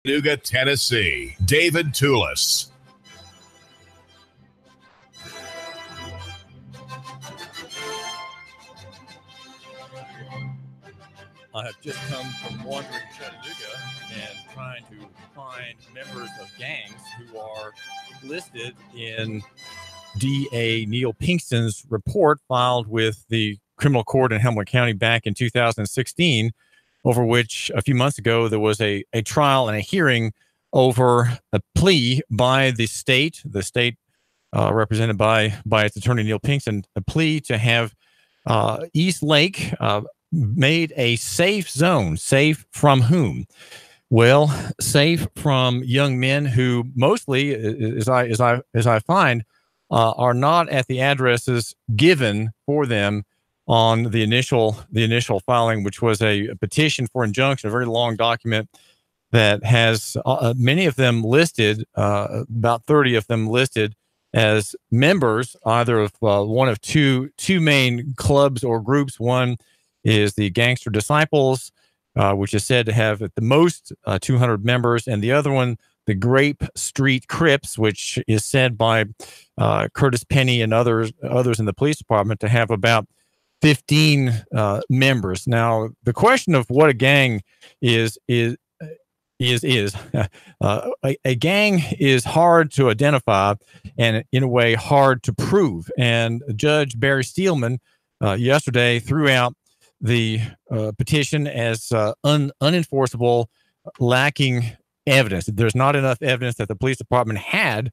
Chattanooga, Tennessee, David Toulis. I have just come from wandering Chattanooga and trying to find members of gangs who are listed in DA Neil Pinkston's report filed with the criminal court in Hamilton County back in 2016, over which a few months ago there was a trial and a hearing over a plea by the state represented by its attorney Neil Pinkston, a plea to have East Lake made a safe zone. Safe from whom? Well, safe from young men who mostly, as I find, are not at the addresses given for them on the initial filing, which was a petition for injunction, a very long document that has many of them listed, about 30 of them listed as members either of one of two main clubs or groups. One is the Gangster Disciples, which is said to have at the most 200 members, and the other one, the Grape Street Crips, which is said by Curtis Penny and others in the police department to have about 15 members. Now, the question of what a gang is a gang is hard to identify and in a way hard to prove. And Judge Barry Steelman yesterday threw out the petition as unenforceable, lacking evidence. There's not enough evidence that the police department had,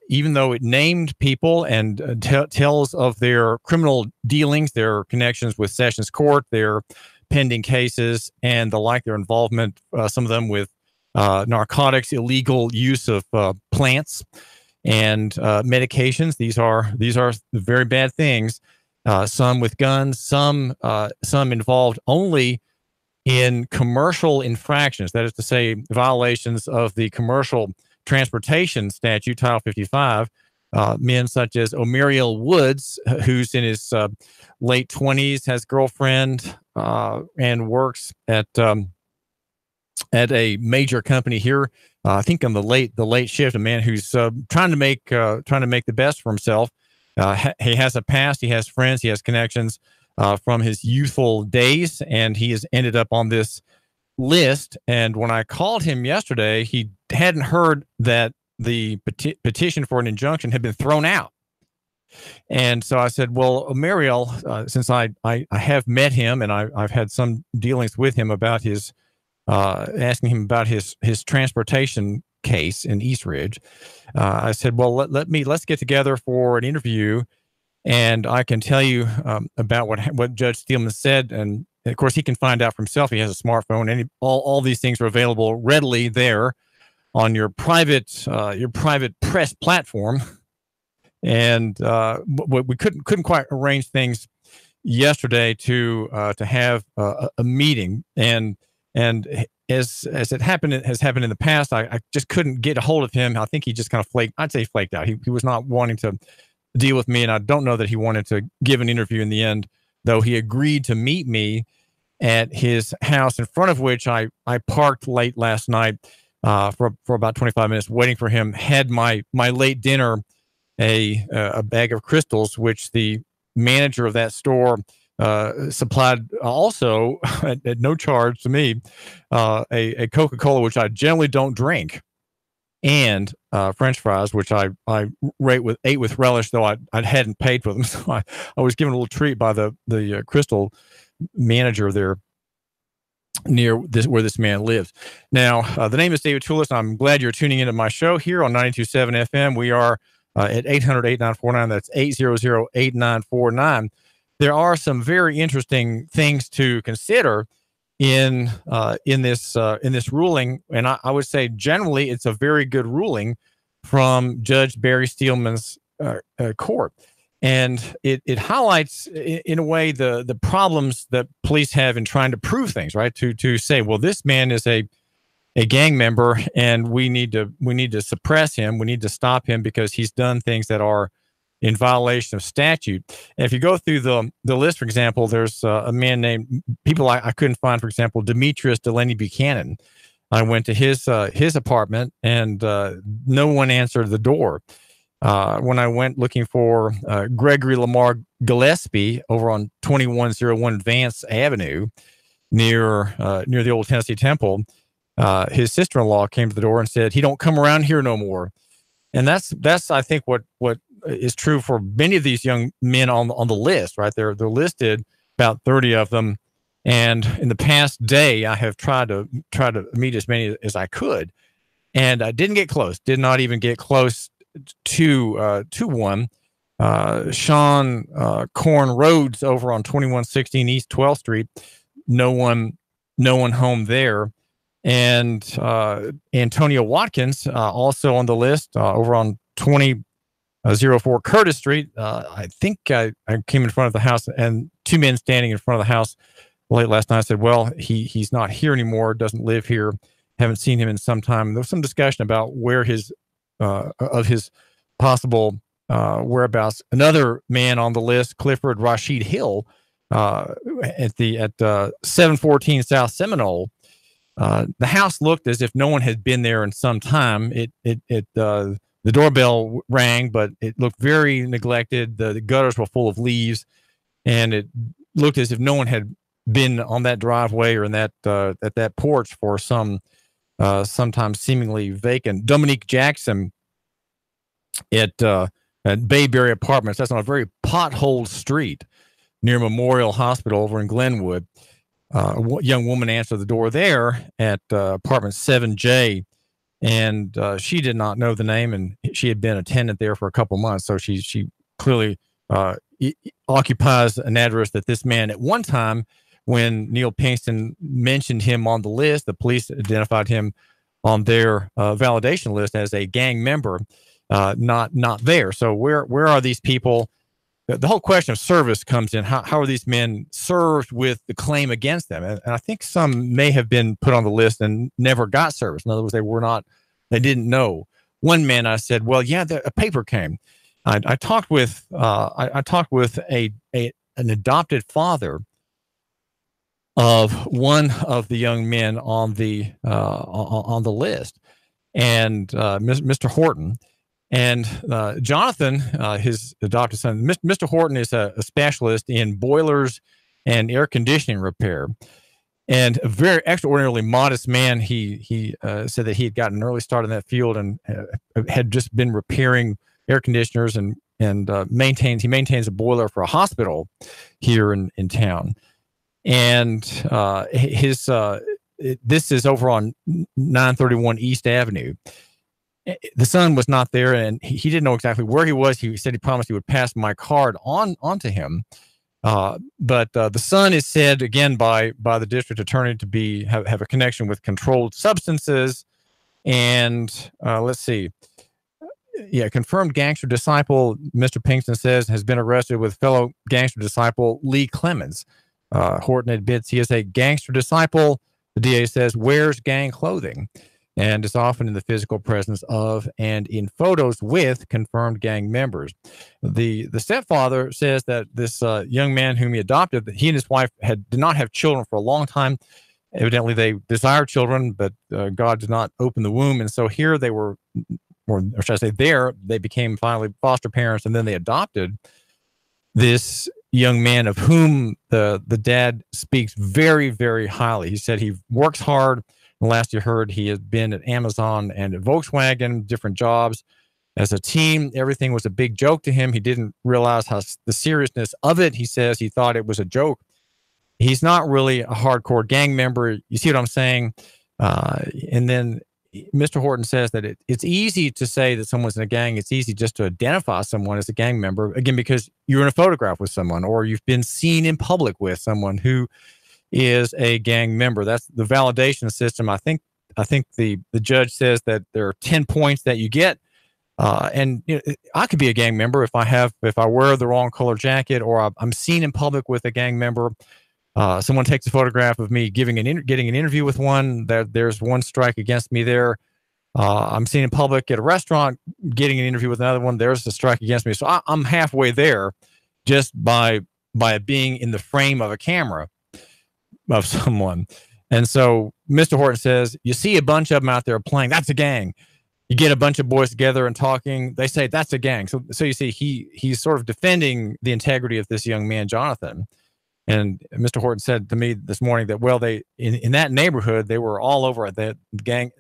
even though it named people and tells of their criminal dealings, their connections with Sessions Court, their pending cases, and the like, their involvement, some of them with narcotics, illegal use of plants and medications. These are very bad things. Some with guns, some involved only in commercial infractions. That is to say, violations of the commercial transportation statute, Title 55. Men such as O'Mariel Woods, who's in his late 20s, has a girlfriend and works at a major company here. I think on the late shift. A man who's trying to make the best for himself. He has a past. He has friends. He has connections from his youthful days, and he has ended up on this list. And when I called him yesterday, he hadn't heard that the petition for an injunction had been thrown out. And so I said, well, Mariel, since I have met him and I've had some dealings with him about his, asking him about his transportation case in East Ridge, I said, well, let's get together for an interview, and I can tell you about what Judge Steelman said. And of course, he can find out for himself. He has a smartphone, and all these things are available readily there on your private press platform. And we couldn't quite arrange things yesterday to have a meeting. And as it has happened in the past, I just couldn't get a hold of him. I think he just kind of flaked out. He was not wanting to deal with me, and I don't know that he wanted to give an interview in the end, though he agreed to meet me at his house, in front of which I parked late last night for about 25 minutes waiting for him. Had my late dinner, a bag of crystals, which the manager of that store supplied also at no charge to me, a Coca-Cola, which I generally don't drink, and French fries, which I ate with relish, though I hadn't paid for them. So I was given a little treat by the crystal manager there near where this man lives. Now, the name is David Toulis. I'm glad you're tuning into my show here on 92.7 FM. We are at 800-8949. That's 800-8949. There are some very interesting things to consider in this ruling, and I would say generally it's a very good ruling from Judge Barry Steelman's court, and it highlights in a way the problems that police have in trying to prove things. Right, to say, well, this man is a gang member, and we need to suppress him. We need to stop him because he's done things that are in violation of statute. And if you go through the list, for example, there's a man named, people I couldn't find, for example, Demetrius Delaney Buchanan. I went to his apartment, and no one answered the door. When I went looking for Gregory Lamar Gillespie over on 2101 Vance Avenue near the old Tennessee Temple, his sister-in-law came to the door and said, "He don't come around here no more." And that's I think what is true for many of these young men on the list, right? They're listed, about 30 of them. And in the past day, I have tried to meet as many as I could, and I didn't get close. Did not even get close to one. Sean Corn Rhodes over on 2116 East 12th Street. No one home there. And Antonio Watkins also on the list over on 2004 Curtis Street. I think I came in front of the house, and two men standing in front of the house late last night. I said, well, he's not here anymore, doesn't live here, haven't seen him in some time. There was some discussion about where his possible whereabouts. Another man on the list, Clifford Rashid Hill, at 714 South Seminole. The house looked as if no one had been there in some time. The doorbell rang, but it looked very neglected. The gutters were full of leaves, and it looked as if no one had been on that driveway or in that at that porch for sometimes seemingly vacant. Dominique Jackson at Bayberry Apartments. That's on a very potholed street near Memorial Hospital over in Glenwood. A young woman answered the door there at apartment 7J, and she did not know the name, and she had been a tenant there for a couple months, so she clearly occupies an address that this man at one time, when Neil Pinkston mentioned him on the list, the police identified him on their validation list as a gang member, not there. So where are these people? The whole question of service comes in. How are these men served with the claim against them? And I think some may have been put on the list and never got service. In other words, they didn't know. One man, I said, well, yeah, a paper came. I talked with an adopted father of one of the young men on the list, and Mr. Horton. And Jonathan, his adopted son, Mr. Horton is a specialist in boilers and air conditioning repair, and a very extraordinarily modest man. He said that he had gotten an early start in that field and had just been repairing air conditioners and maintains a boiler for a hospital here in town. And this is over on 931 East Avenue. The son was not there, and he didn't know exactly where he was. He said he promised he would pass my card on to him. But the son is said again by the district attorney to have a connection with controlled substances. And let's see. Yeah, confirmed gangster disciple, Mr. Pinkston says, has been arrested with fellow gangster disciple Lee Clemens. Horton admits he is a gangster disciple. The DA says wears gang clothing and is often in the physical presence of and in photos with confirmed gang members. The stepfather says that this young man whom he adopted, that he and his wife did not have children for a long time. Evidently, they desired children, but God did not open the womb. And so here they were, or should I say there, they became finally foster parents, and then they adopted this young man of whom the dad speaks very, very highly. He said he works hard. Last you heard, he had been at Amazon and at Volkswagen, different jobs as a team. Everything was a big joke to him. He didn't realize the seriousness of it. He says he thought it was a joke. He's not really a hardcore gang member. You see what I'm saying? And then Mr. Horton says that it's easy to say that someone's in a gang. It's easy just to identify someone as a gang member, again, because you're in a photograph with someone or you've been seen in public with someone who is a gang member. That's the validation system. I think the judge says that there are 10 points that you get. And you know, I could be a gang member if I wear the wrong color jacket, or I'm seen in public with a gang member. Someone takes a photograph of me getting an interview with one. There's one strike against me there. I'm seen in public at a restaurant getting an interview with another one. There's a strike against me. So I'm halfway there just by being in the frame of a camera of someone. And so Mr. Horton says, you see a bunch of them out there playing. That's a gang. You get a bunch of boys together and talking. They say that's a gang. So you see, he's sort of defending the integrity of this young man, Jonathan. And Mr. Horton said to me this morning that, well, they in that neighborhood, they were all over it. The gang.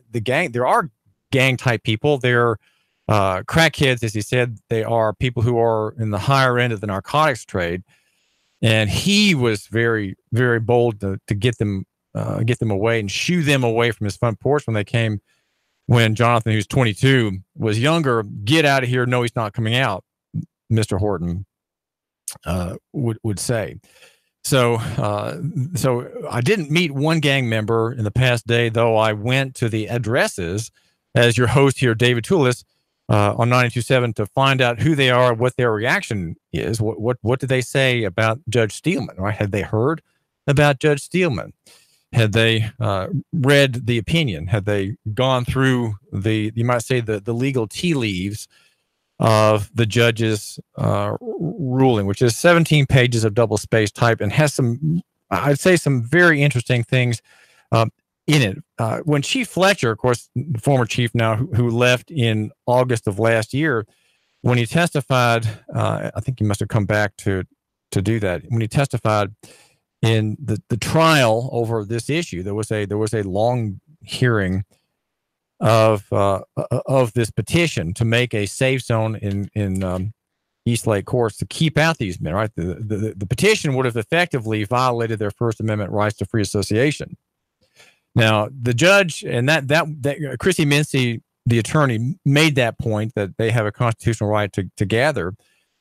There are gang type people. They're crackheads, as he said. They are people who are in the higher end of the narcotics trade. And he was very, very bold to get them away and shoo them away from his front porch when they came. When Jonathan, who's 22, was younger, get out of here. No, he's not coming out. Mr. Horton would say. So I didn't meet one gang member in the past day, though I went to the addresses as your host here, David Toulis, on 92.7 to find out who they are, what their reaction is. What did they say about Judge Steelman? Right? Had they heard about Judge Steelman? Had they read the opinion? Had they gone through you might say, the legal tea leaves of the judge's ruling, which is 17 pages of double-spaced type and has some, I'd say, some very interesting things in it. When Chief Fletcher, of course, the former chief now who left in August of last year, when he testified, I think he must have come back to do that. When he testified in the trial over this issue, there was a long hearing of this petition to make a safe zone in East Lake courts to keep out these men. Right, the petition would have effectively violated their First Amendment rights to free association. Now, the judge and that Chrissy Mincy, the attorney, made that point that they have a constitutional right to gather,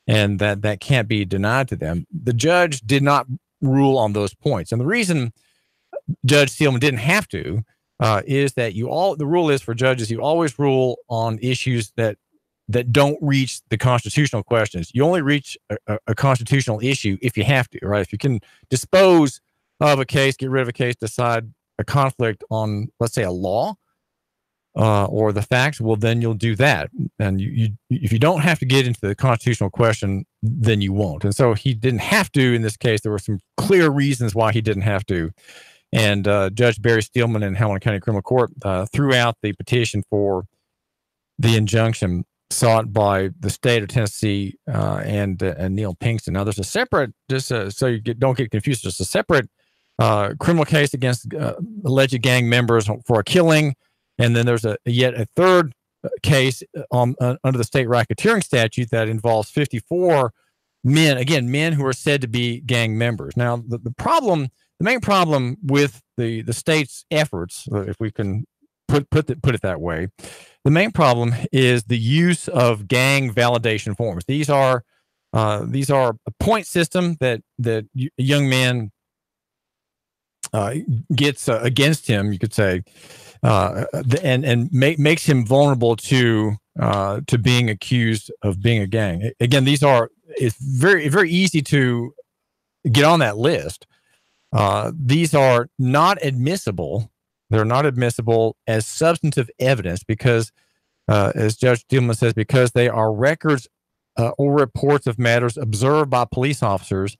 and that can't be denied to them. The judge did not rule on those points, and the reason Judge Steelman didn't have to is that the rule is for judges, you always rule on issues that don't reach the constitutional questions. You only reach a constitutional issue if you have to, right? If you can dispose of a case, get rid of a case, decide a conflict on, let's say, a law or the facts, well, then you'll do that. And if you don't have to get into the constitutional question, then you won't. And so he didn't have to in this case. There were some clear reasons why he didn't have to. And Judge Barry Steelman in Helena County Criminal Court threw out the petition for the injunction sought by the state of Tennessee and Neil Pinkston. Now, there's a separate, so you don't get confused, there's a separate criminal case against alleged gang members for a killing. And then there's yet a third case under the state racketeering statute that involves 54 men who are said to be gang members. Now, the main problem with the state's efforts, if we can put it that way, the main problem is the use of gang validation forms. These are a point system that a young man gets against him, you could say, and makes him vulnerable to being accused of being a gang. Again, it's very, very easy to get on that list. These are not admissible. They're not admissible as substantive evidence because, as Judge Steelman says, because they are records or reports of matters observed by police officers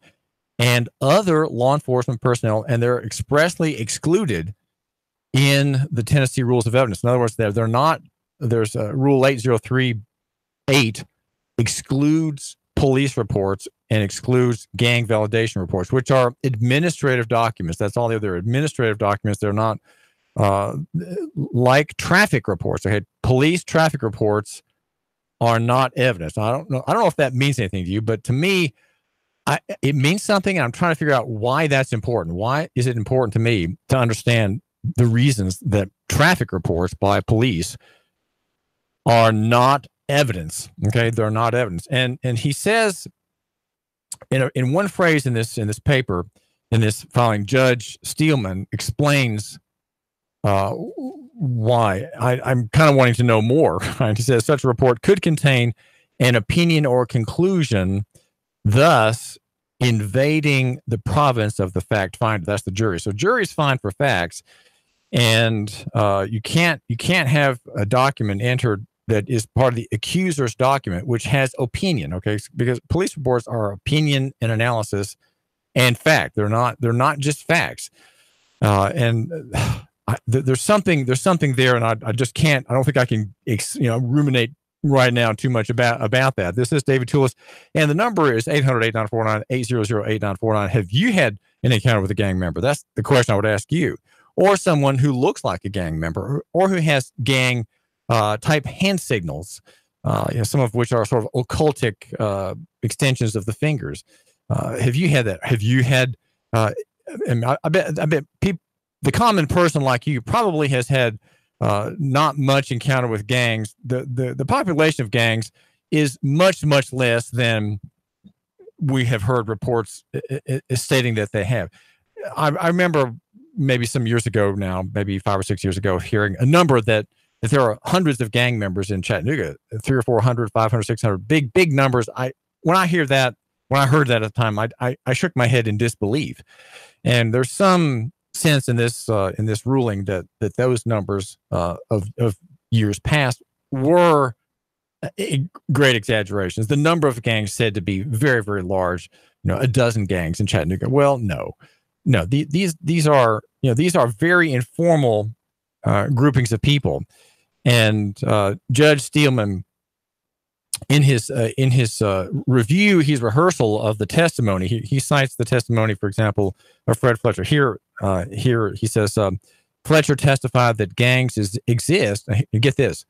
and other law enforcement personnel, and they're expressly excluded in the Tennessee Rules of Evidence. In other words, they're not. There's Rule 8038 excludes police reports and excludes gang validation reports, which are administrative documents. That's all they're administrative documents. They're not like traffic reports. Okay, police traffic reports are not evidence. I don't know if that means anything to you, but to me, it means something. And I'm trying to figure out why that's important. Why is it important to me to understand the reasons that traffic reports by police are not evidence? Okay, they're not evidence. And he says in one phrase in this paper, in this filing, Judge Steelman explains why. I'm kind of wanting to know more. Right? He says such a report could contain an opinion or conclusion, thus invading the province of the fact finder. That's the jury. So juries find for facts, and you can't have a document entered that is part of the accuser's document, which has opinion. Okay, because police reports are opinion and analysis and fact. They're not just facts. And there's something there, and I just can't. I don't think I can ruminate right now too much about that. This is David Toulis, and the number is 800-8949, 800-8949. Have you had an encounter with a gang member? That's the question I would ask you, or someone who looks like a gang member, or who has gang type hand signals, some of which are sort of occultic extensions of the fingers. Have you had that? Have you had? And I bet people, the common person like you, probably has had not much encounter with gangs. The population of gangs is much less than we have heard reports stating that they have. I remember maybe some years ago now, maybe 5 or 6 years ago, hearing a number that there are hundreds of gang members in Chattanooga, 300 or 400, 500, 600, big numbers. When I heard that at the time, I shook my head in disbelief. And there's some sense in this ruling that those numbers of years past were great exaggerations. The number of gangs said to be very, very large, a dozen gangs in Chattanooga. Well, no, these are very informal groupings of people. And Judge Steelman, in his review, his rehearsal of the testimony, he cites the testimony, for example, of Fred Fletcher. Here he says, Fletcher testified that gangs exist, get this,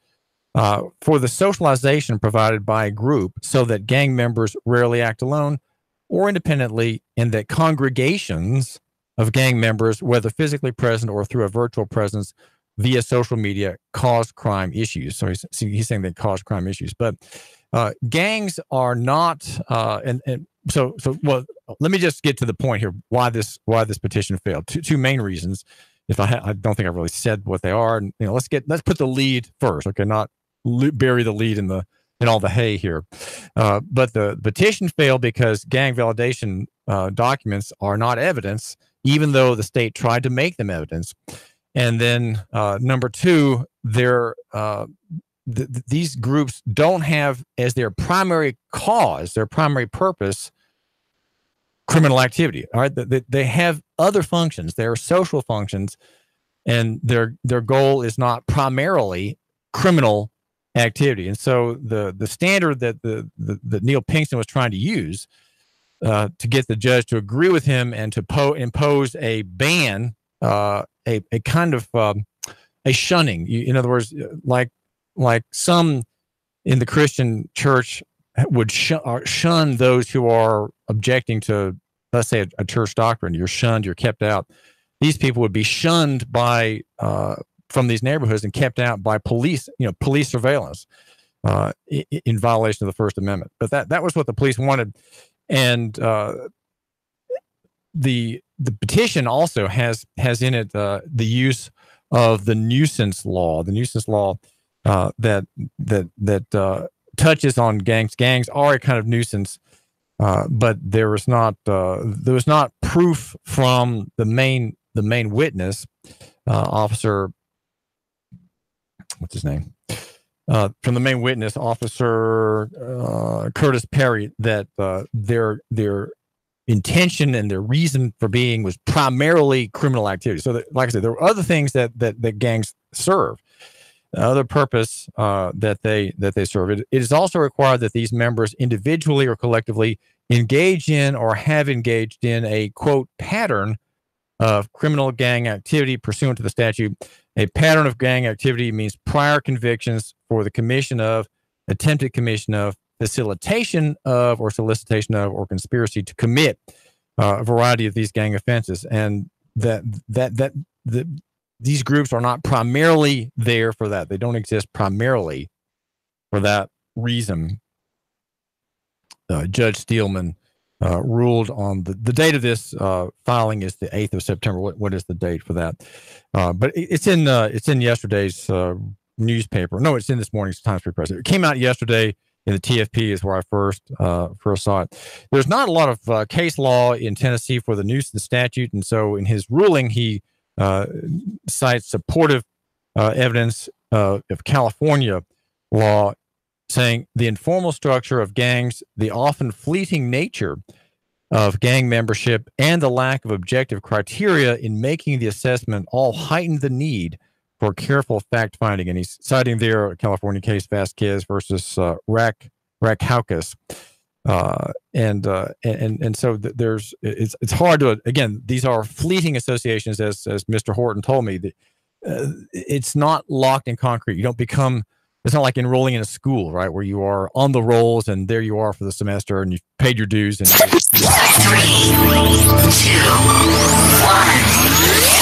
for the socialization provided by a group so that gang members rarely act alone or independently, and that congregations of gang members, whether physically present or through a virtual presence via social media, cause crime issues. So he's saying they cause crime issues, but gangs are not, so well. Let me just get to the point here. Why this petition failed? Two main reasons. I don't think I really said what they are. And let's put the lead first. Okay, not bury the lead in all the hay here. But the petition failed because gang validation documents are not evidence, even though the state tried to make them evidence. And then number two, these groups don't have as their primary cause, their primary purpose, criminal activity. All right, they have other functions. There are social functions, and their goal is not primarily criminal activity. And so the standard that that Neil Pinkston was trying to use to get the judge to agree with him and to impose a ban, a kind of a shunning. In other words, like some in the Christian church would shun those who are objecting to, let's say, a church doctrine. You're shunned, you're kept out. These people would be shunned by from these neighborhoods and kept out by police, police surveillance in violation of the First Amendment. But that was what the police wanted. And the petition also has in it the use of the nuisance law. The nuisance law that touches on gangs. Gangs are a kind of nuisance, but there was not proof from the main witness, Officer. What's his name? From the main witness, Officer Curtis Perry, that their intention and their reason for being was primarily criminal activity. So, like I said, there were other things that gangs serve. Other purpose that they serve. It is also required that these members individually or collectively engage in or have engaged in a, quote, pattern of criminal gang activity pursuant to the statute. A pattern of gang activity means prior convictions for the commission of, attempted commission of, facilitation of, or solicitation of, or conspiracy to commit a variety of these gang offenses. And these groups are not primarily there for that. They don't exist primarily for that reason. Judge Steelman ruled on the date of this filing is the 8th of September. What is the date for that? But it's in yesterday's newspaper. No, it's in this morning's Times Free Press. It came out yesterday in the TFP is where I first saw it. There's not a lot of case law in Tennessee for the nuisance statute. And so in his ruling, he cites supportive evidence of California law, saying the informal structure of gangs, the often fleeting nature of gang membership and the lack of objective criteria in making the assessment all heightened the need for careful fact-finding. And he's citing there a California case, Vasquez versus Rakaukas. And so there's it's hard to, again, these are fleeting associations, as Mr. Horton told me, that it's not locked in concrete. You don't become, it's not like enrolling in a school, right, where you are on the rolls and there you are for the semester and you've paid your dues. And 3, 2, 1.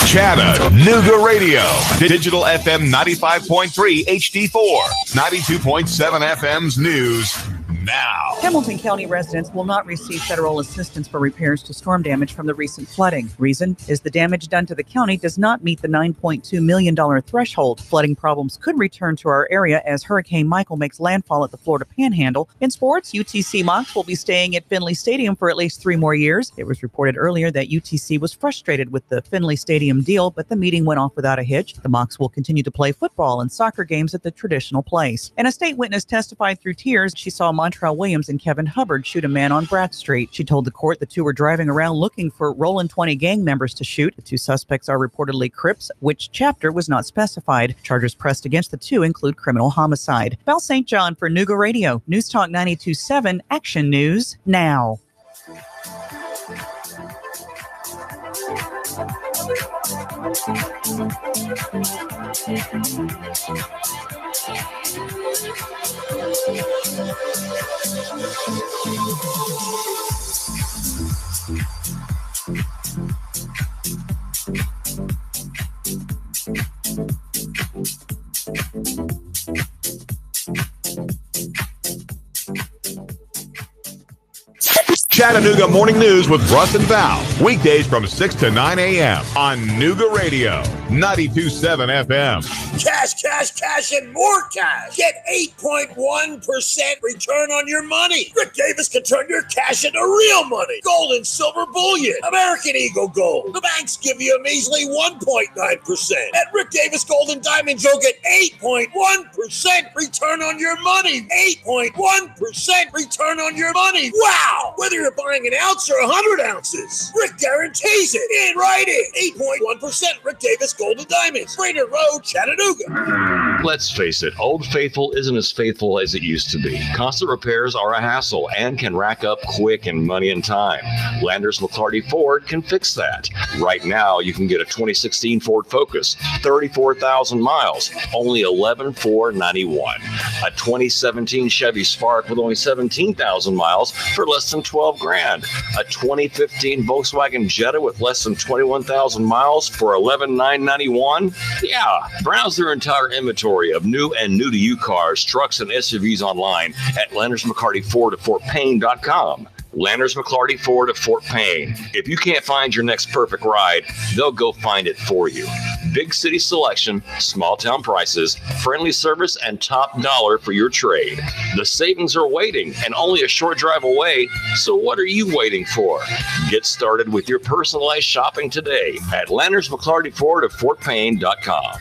Chattanooga Radio, digital FM 95.3 HD4, 92.7 FM's news now. Hamilton County residents will not receive federal assistance for repairs to storm damage from the recent flooding. Reason is the damage done to the county does not meet the $9.2 million threshold. Flooding problems could return to our area as Hurricane Michael makes landfall at the Florida Panhandle. In sports, UTC Mocs will be staying at Finley Stadium for at least 3 more years. It was reported earlier that UTC was frustrated with the Finley Stadium deal, but the meeting went off without a hitch. The Mocs will continue to play football and soccer games at the traditional place. And a state witness testified through tears she saw Montrell Williams and Kevin Hubbard shoot a man on Brad Street. She told the court the two were driving around looking for Roland 20 gang members to shoot. The 2 suspects are reportedly Crips, which chapter was not specified. Charges pressed against the 2 include criminal homicide. Val St. John for Nooga Radio, News Talk 92.7, Action News Now. Chattanooga Morning News with Russ and Val. Weekdays from 6 to 9 a.m. on Nooga Radio, 92.7 FM. Cash, cash, cash, and more cash. Get 8.1% return on your money. Rick Davis can turn your cash into real money. Gold and silver bullion. American Eagle Gold. The banks give you a measly 1.9%. At Rick Davis Gold and Diamonds, you'll get 8.1% return on your money. 8.1% return on your money. Wow! Whether you're buying an ounce or 100 ounces, Rick guarantees it in writing. 8.1% Rick Davis Gold and Diamonds. Brainerd Road, Chattanooga. Let's face it, Old Faithful isn't as faithful as it used to be. Constant repairs are a hassle and can rack up quick in money and time. Landers McClarty Ford can fix that. Right now, you can get a 2016 Ford Focus, 34,000 miles, only $11,491. A 2017 Chevy Spark with only 17,000 miles for less than $12,000. A 2015 Volkswagen Jetta with less than 21,000 miles for $11,991. Yeah, browse their entire inventory of new and new-to-you cars, trucks, and SUVs online at Landers McCarty Ford at FortPayne.com. Landers McClarty Ford of Fort Payne. If you can't find your next perfect ride, they'll go find it for you. Big city selection, small town prices, friendly service, and top dollar for your trade. The savings are waiting and only a short drive away, so what are you waiting for? Get started with your personalized shopping today at Landers McClarty Ford of FortPayne.com.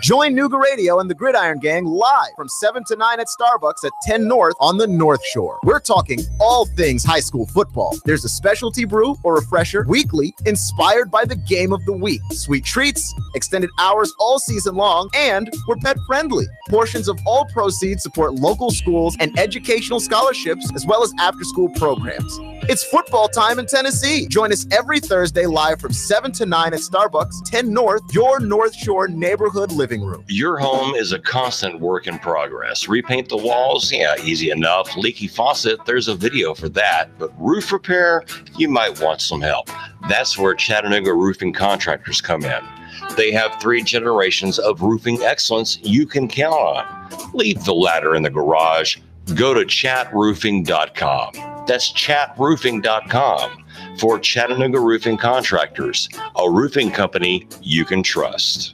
Join Nooga Radio and the Gridiron Gang live from 7 to 9 at Starbucks at 10 North on the North Shore. We're talking all things high school football. There's a specialty brew or refresher weekly inspired by the game of the week. Sweet treats, extended hours all season long, and we're pet friendly. Portions of all proceeds support local schools and educational scholarships as well as after-school programs. It's football time in Tennessee. Join us every Thursday live from 7 to 9 at Starbucks, 10 North, your North Shore neighborhood living room. Your home is a constant work in progress. Repaint the walls? Yeah, easy enough. Leaky faucet? There's a video for that. But roof repair? You might want some help. That's where Chattanooga Roofing Contractors come in. They have 3 generations of roofing excellence you can count on. Leave the ladder in the garage. Go to chatroofing.com. That's chatroofing.com for Chattanooga Roofing Contractors, a roofing company you can trust.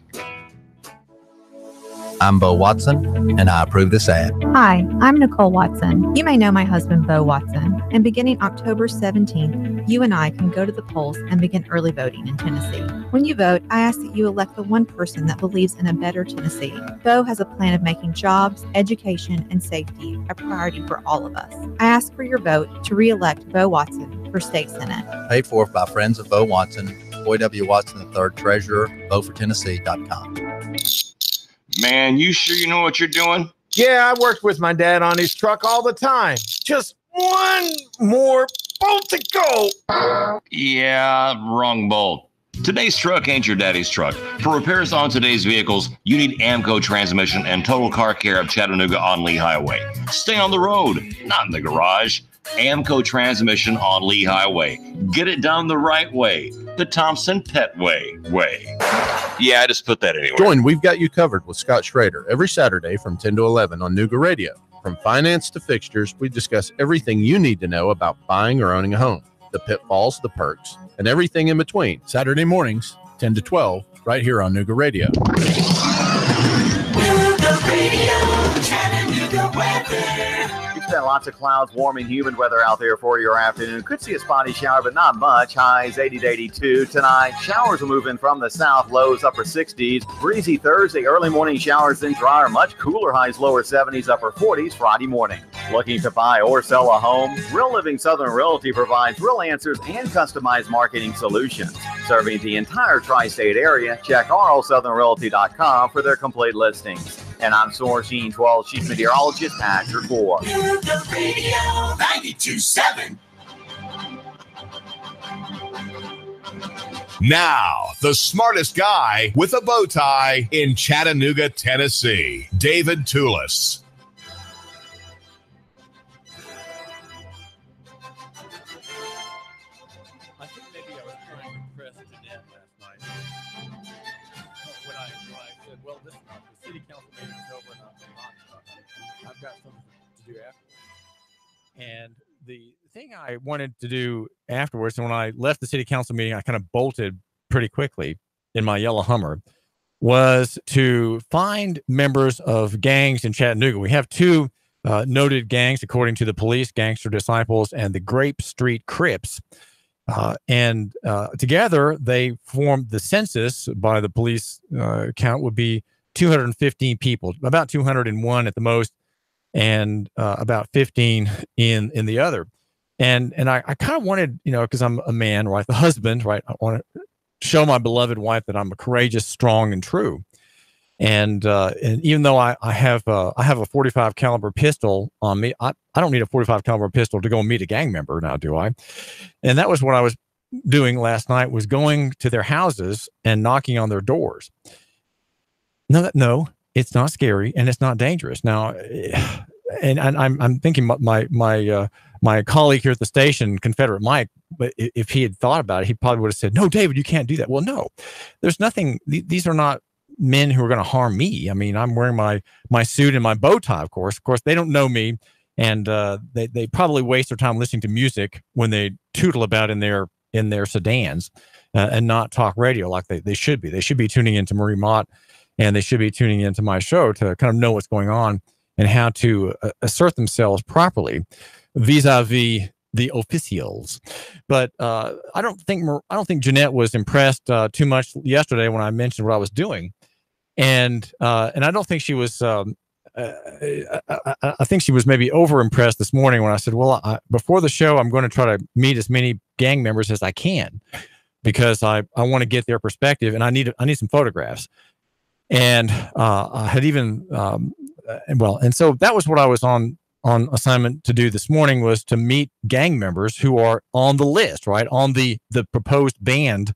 I'm Bo Watson, and I approve this ad. Hi, I'm Nicole Watson. You may know my husband, Bo Watson. And beginning October 17th, you and I can go to the polls and begin early voting in Tennessee. When you vote, I ask that you elect the one person that believes in a better Tennessee. Bo has a plan of making jobs, education, and safety a priority for all of us. I ask for your vote to re-elect Bo Watson for for state senate. Paid for by friends of Bo Watson, Boy W. Watson III, Treasurer, VoteForTennessee.com. Man, you sure you know what you're doing? Yeah, I worked with my dad on his truck all the time. Just one more bolt to go. Yeah, wrong bolt. Today's truck ain't your daddy's truck. For repairs on today's vehicles, you need Amco Transmission and Total Car Care of Chattanooga on Lee Highway. Stay on the road, not in the garage. Amco Transmission on Lee Highway. Get it done the right way. The Thompson Pet way. Yeah, I just put that anywhere. Join We've Got You Covered with Scott Schrader every Saturday from 10 to 11 on Nuga Radio. From finance to fixtures, we discuss everything you need to know about buying or owning a home, the pitfalls, the perks, and everything in between. Saturday mornings, 10 to 12, right here on Nuga Radio. Nuga Radio, Chattanooga weather. We've got lots of clouds, warm and humid weather out there for your afternoon. Could see a spotty shower, but not much. Highs 80 to 82 tonight. Showers will move in from the south, lows upper 60s. Breezy Thursday, early morning showers, then drier. Much cooler, highs lower 70s, upper 40s Friday morning. Looking to buy or sell a home? Real Living Southern Realty provides real answers and customized marketing solutions. Serving the entire tri-state area, check rlsouthernrealty.com for their complete listings. And I'm Sourcine 12 Chief Meteorologist at your 4. Nuga Radio 92.7. Now, the smartest guy with a bow tie in Chattanooga, Tennessee, David Toulis. I think maybe I was trying to impress Jeanette last night. When I said, well, listen, the city council meeting is over and I've got something to do afterwards. And the thing I wanted to do afterwards, and when I left the city council meeting, I kind of bolted pretty quickly in my yellow Hummer, was to find members of gangs in Chattanooga. We have two noted gangs, according to the police, Gangster Disciples and the Grape Street Crips. And together, they formed the census by the police count would be 215 people, about 201 at the most, and about 15 in the other. And I kind of wanted, because I'm a man, right, the husband, right, I want to show my beloved wife that I'm a courageous, strong, and true. And even though I have a 45 caliber pistol on me, I don't need a 45 caliber pistol to go and meet a gang member now, do I? And that was what I was doing last night, was going to their houses and knocking on their doors. No, it's not scary and it's not dangerous. Now, and I'm thinking my colleague here at the station, Confederate Mike, but if he had thought about it, he probably would have said, "No, David, you can't do that." Well, no, there's nothing. These are not men who are going to harm me. I mean, I'm wearing my suit and my bow tie, of course. Of course, they don't know me, and they probably waste their time listening to music when they tootle about in their sedans and not talk radio like they should be. They should be tuning into Marie Mott, and they should be tuning into my show to kind of know what's going on and how to assert themselves properly vis-a-vis the officials. But I don't think Jeanette was impressed too much yesterday when I mentioned what I was doing, and I don't think she was. I think she was maybe over impressed this morning when I said, "Well, before the show, I'm going to try to meet as many gang members as I can because I want to get their perspective, and I need some photographs." And I had even and so that was what I was on assignment to do this morning, was to meet gang members who are on the list, right, on the proposed banned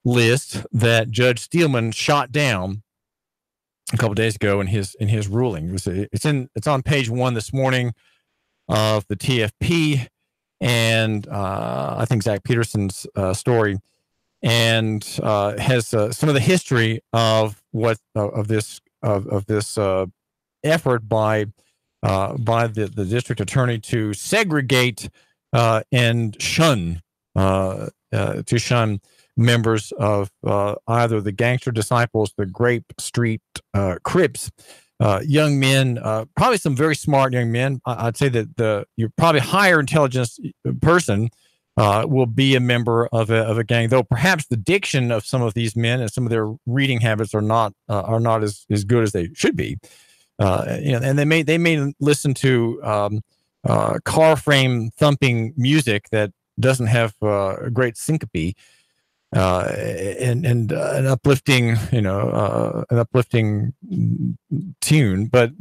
list that Judge Steelman shot down a couple of days ago in his ruling. It's on page 1 this morning of the TFP, and I think Zach Peterson's story, and has some of the history of this effort by the district attorney to segregate and shun members of either the Gangster Disciples, the Grape Street Crips, young men, probably some very smart young men. I'd say that your probably higher intelligence person will be a member of a gang, though perhaps the diction of some of these men and some of their reading habits are not as good as they should be. And they may listen to car frame thumping music that doesn't have a great syncope and an uplifting, an uplifting tune, but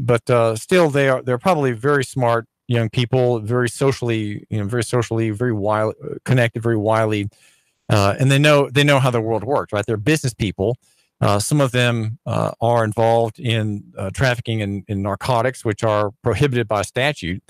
still they're probably very smart young people, very socially, very wild, connected, very wily, and they know how the world works, right? They're business people. Some of them are involved in trafficking in narcotics, which are prohibited by statute,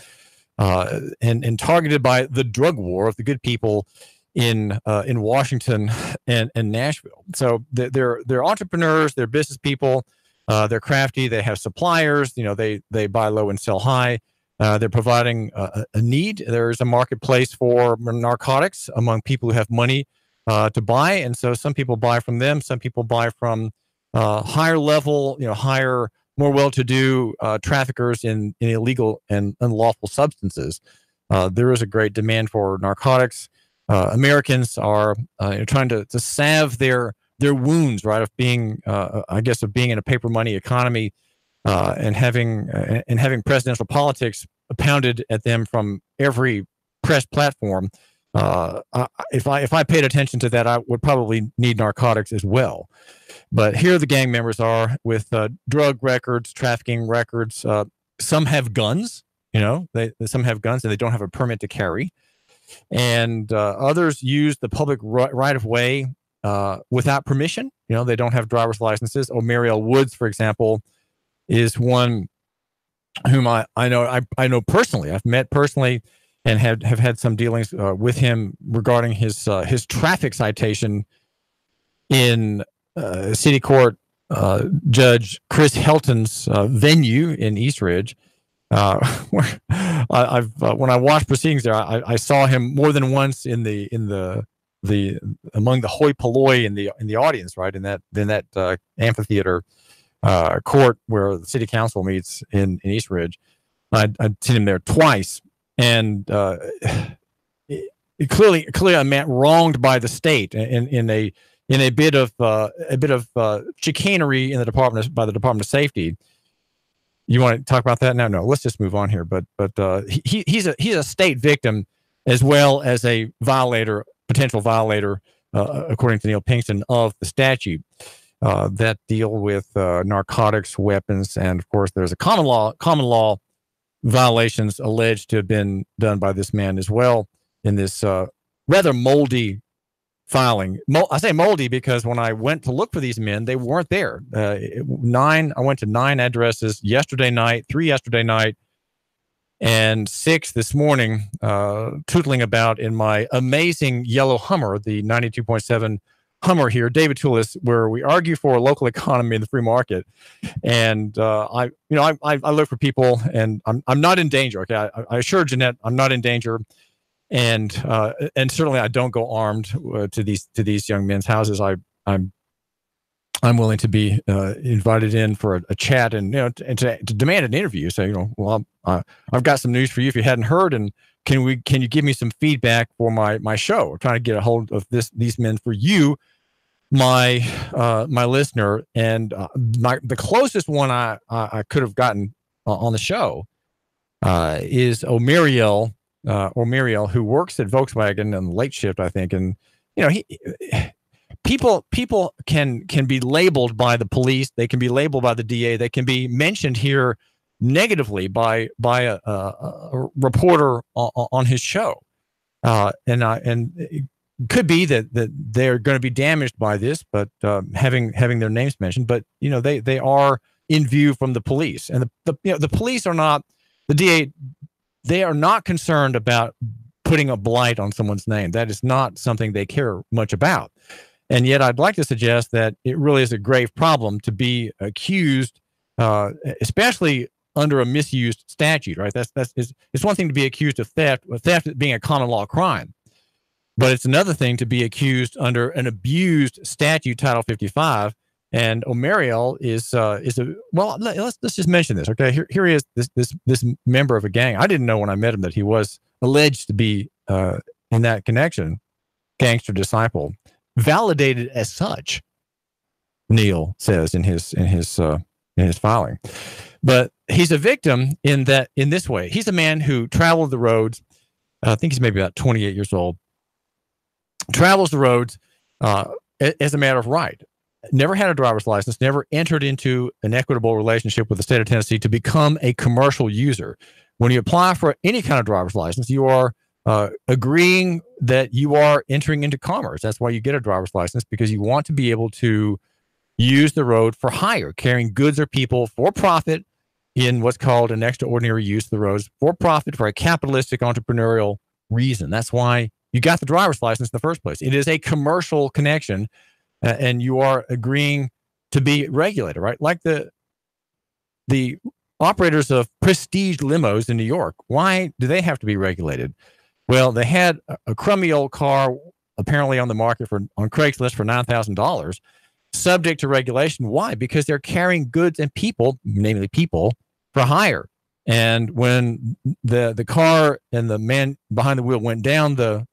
and targeted by the drug war of the good people in Washington and Nashville. So they're entrepreneurs, they're business people, they're crafty, they have suppliers, they buy low and sell high. They're providing a need. There's a marketplace for narcotics among people who have money to buy, and so some people buy from them. Some people buy from higher level, higher, more well-to-do traffickers in illegal and unlawful substances. There is a great demand for narcotics. Americans are trying to salve their wounds, right, of being, of being in a paper money economy and having presidential politics pounded at them from every press platform. If I paid attention to that, I would probably need narcotics as well. But here the gang members are with drug records, trafficking records. Some have guns, some have guns and they don't have a permit to carry. And others use the public right of way without permission. They don't have driver's licenses. O'Mariel Woods, for example, is one whom I know personally. I've met personally and have had some dealings with him regarding his traffic citation in City Court Judge Chris Helton's venue in Eastridge. Where when I watched proceedings there, I saw him more than once in the among the hoi polloi in the audience, right, in that amphitheater court where the city council meets in Eastridge. I'd seen him there twice, and clearly a man wronged by the state in a bit of chicanery in the Department of Safety. You want to talk about that now? No, let's just move on here. But he's a state victim as well as a potential violator, according to Neil Pinkston, of the statute that deal with narcotics, weapons, and of course there's a common law violations alleged to have been done by this man as well in this rather moldy filing. I say moldy because when I went to look for these men, they weren't there. I went to 9 addresses yesterday night, 3 yesterday night, and 6 this morning, tootling about in my amazing yellow Hummer, the 92.7 Hummer here, David Toulis, where we argue for a local economy in the free market. And I look for people, and I'm not in danger. Okay, I assure Jeanette I'm not in danger. And certainly I don't go armed to these young men's houses. I'm willing to be invited in for a chat and to demand an interview. So I've got some news for you if you hadn't heard, and can you give me some feedback for my show? I'm trying to get a hold of these men for you, my listener, and the closest one I could have gotten on the show is O'Mariel, who works at Volkswagen on the late shift, I think. And, people can be labeled by the police. They can be labeled by the DA. They can be mentioned here negatively by a reporter on his show. And it could be that they're going to be damaged by this, but having their names mentioned, but, they are in view from the police, and the police are not the DA. They are not concerned about putting a blight on someone's name. That is not something they care much about. And yet I'd like to suggest that it really is a grave problem to be accused, especially under a misused statute, right? It's one thing to be accused of theft being a common law crime, but it's another thing to be accused under an abused statute, Title 55. And O'Mariel is let's just mention this. Okay, here he is, this member of a gang. I didn't know when I met him that he was alleged to be in that connection, gangster disciple, validated as such. Neil says in his filing, but he's a victim in this way. He's a man who traveled the roads. I think he's maybe about 28 years old. travels the roads as a matter of right. Never had a driver's license, never entered into an equitable relationship with the state of Tennessee to become a commercial user. When you apply for any kind of driver's license, you are agreeing that you are entering into commerce. That's why you get a driver's license, because you want to be able to use the road for hire, carrying goods or people for profit in what's called an extraordinary use of the roads, for profit, for a capitalistic entrepreneurial reason. That's why you got the driver's license in the first place. It is a commercial connection, and you are agreeing to be regulated, right? Like the operators of prestige limos in New York. Why do they have to be regulated? Well, they had a crummy old car apparently on the market on Craigslist for $9,000, subject to regulation. Why? Because they're carrying goods and people, namely people, for hire. And when the car and the man behind the wheel went down the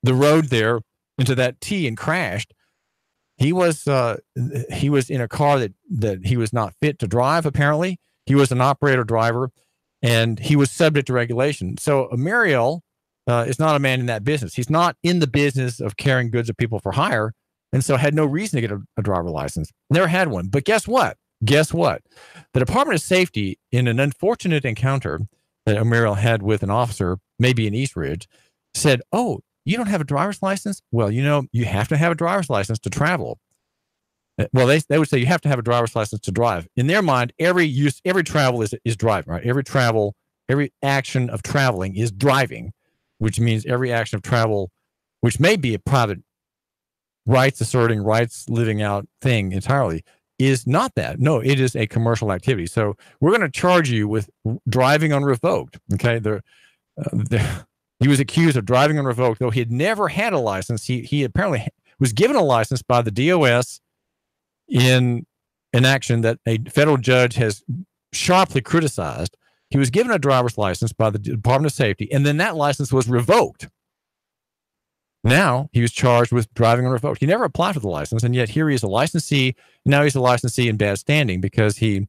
road there into that T and crashed, he was in a car that he was not fit to drive. Apparently, he was an operator driver, and he was subject to regulation. So Muriel is not a man in that business. He's not in the business of carrying goods of people for hire, and so had no reason to get a driver license. Never had one. But guess what? The Department of Safety, in an unfortunate encounter that Muriel had with an officer, maybe in East Ridge, said, "Oh, you don't have a driver's license? Well, you have to have a driver's license to travel." Well, they would say you have to have a driver's license to drive. In their mind, every travel is driving, right? Every action of traveling is driving, which means every action of travel, which may be a private rights asserting, rights living out thing entirely, is not that. No, it is a commercial activity. So we're going to charge you with driving unrevoked. Okay. He was accused of driving unrevoked, though he had never had a license. He apparently was given a license by the DOS in an action that a federal judge has sharply criticized. He was given a driver's license by the Department of Safety, and then that license was revoked. Now he was charged with driving unrevoked. He never applied for the license, and yet here he is a licensee. Now he's a licensee in bad standing because he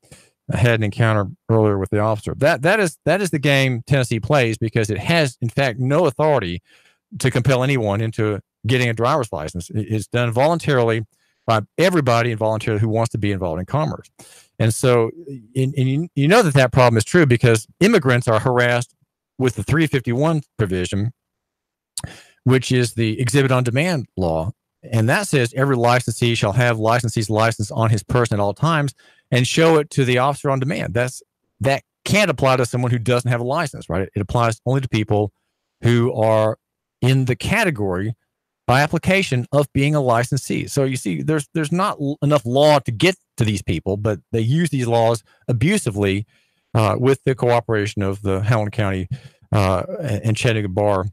had an encounter earlier with the officer. That is the game Tennessee plays, because it has, in fact, no authority to compel anyone into getting a driver's license. It's done voluntarily by everybody involuntarily who wants to be involved in commerce. And so you know that problem is true because immigrants are harassed with the 351 provision, which is the exhibit on demand law. And that says every licensee shall have licensee's license on his person at all times and show it to the officer on demand. That can't apply to someone who doesn't have a license, right? It applies only to people who are in the category by application of being a licensee. So you see, there's not enough law to get to these people, but they use these laws abusively with the cooperation of the Howland County and Chattanooga Bar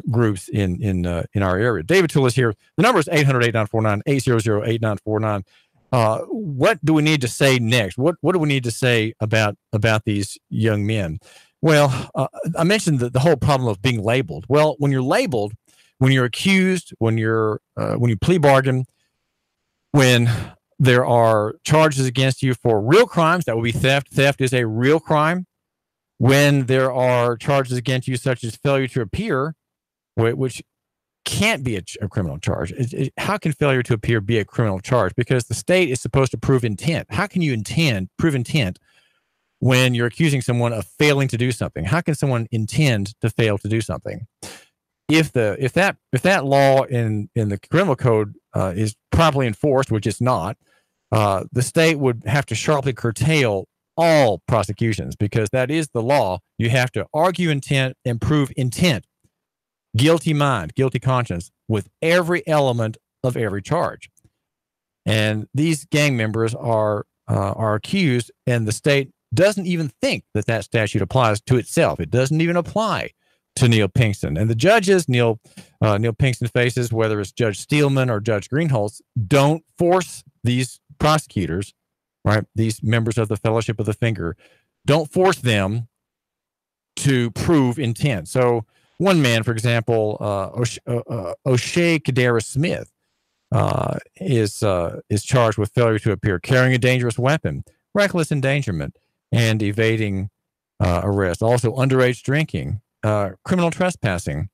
groups in our area. David Toole is here. The number is 800-8949, 800-8949. What do we need to say next? What do we need to say about these young men? Well, I mentioned the whole problem of being labeled. Well, when you're labeled, when you're accused, when you plea bargain, when there are charges against you for real crimes, that would be theft. Theft is a real crime. When there are charges against you, such as failure to appear, which can't be a criminal charge. How can failure to appear be a criminal charge? Because the state is supposed to prove intent. How can you prove intent when you're accusing someone of failing to do something? How can someone intend to fail to do something? If that law in the criminal code is properly enforced, which it's not, the state would have to sharply curtail all prosecutions, because that is the law. You have to argue intent and prove intent, guilty mind, guilty conscience, with every element of every charge. And these gang members are accused, and the state doesn't even think that statute applies to itself. It doesn't even apply to Neil Pinkston. And the judges Neil Pinkston faces, whether it's Judge Steelman or Judge Greenholz, don't force these prosecutors, right, these members of the Fellowship of the Finger, don't force them to prove intent. So one man, for example, O'Shea Kadera Smith, is charged with failure to appear, carrying a dangerous weapon, reckless endangerment, and evading arrest. Also, underage drinking, criminal trespassing,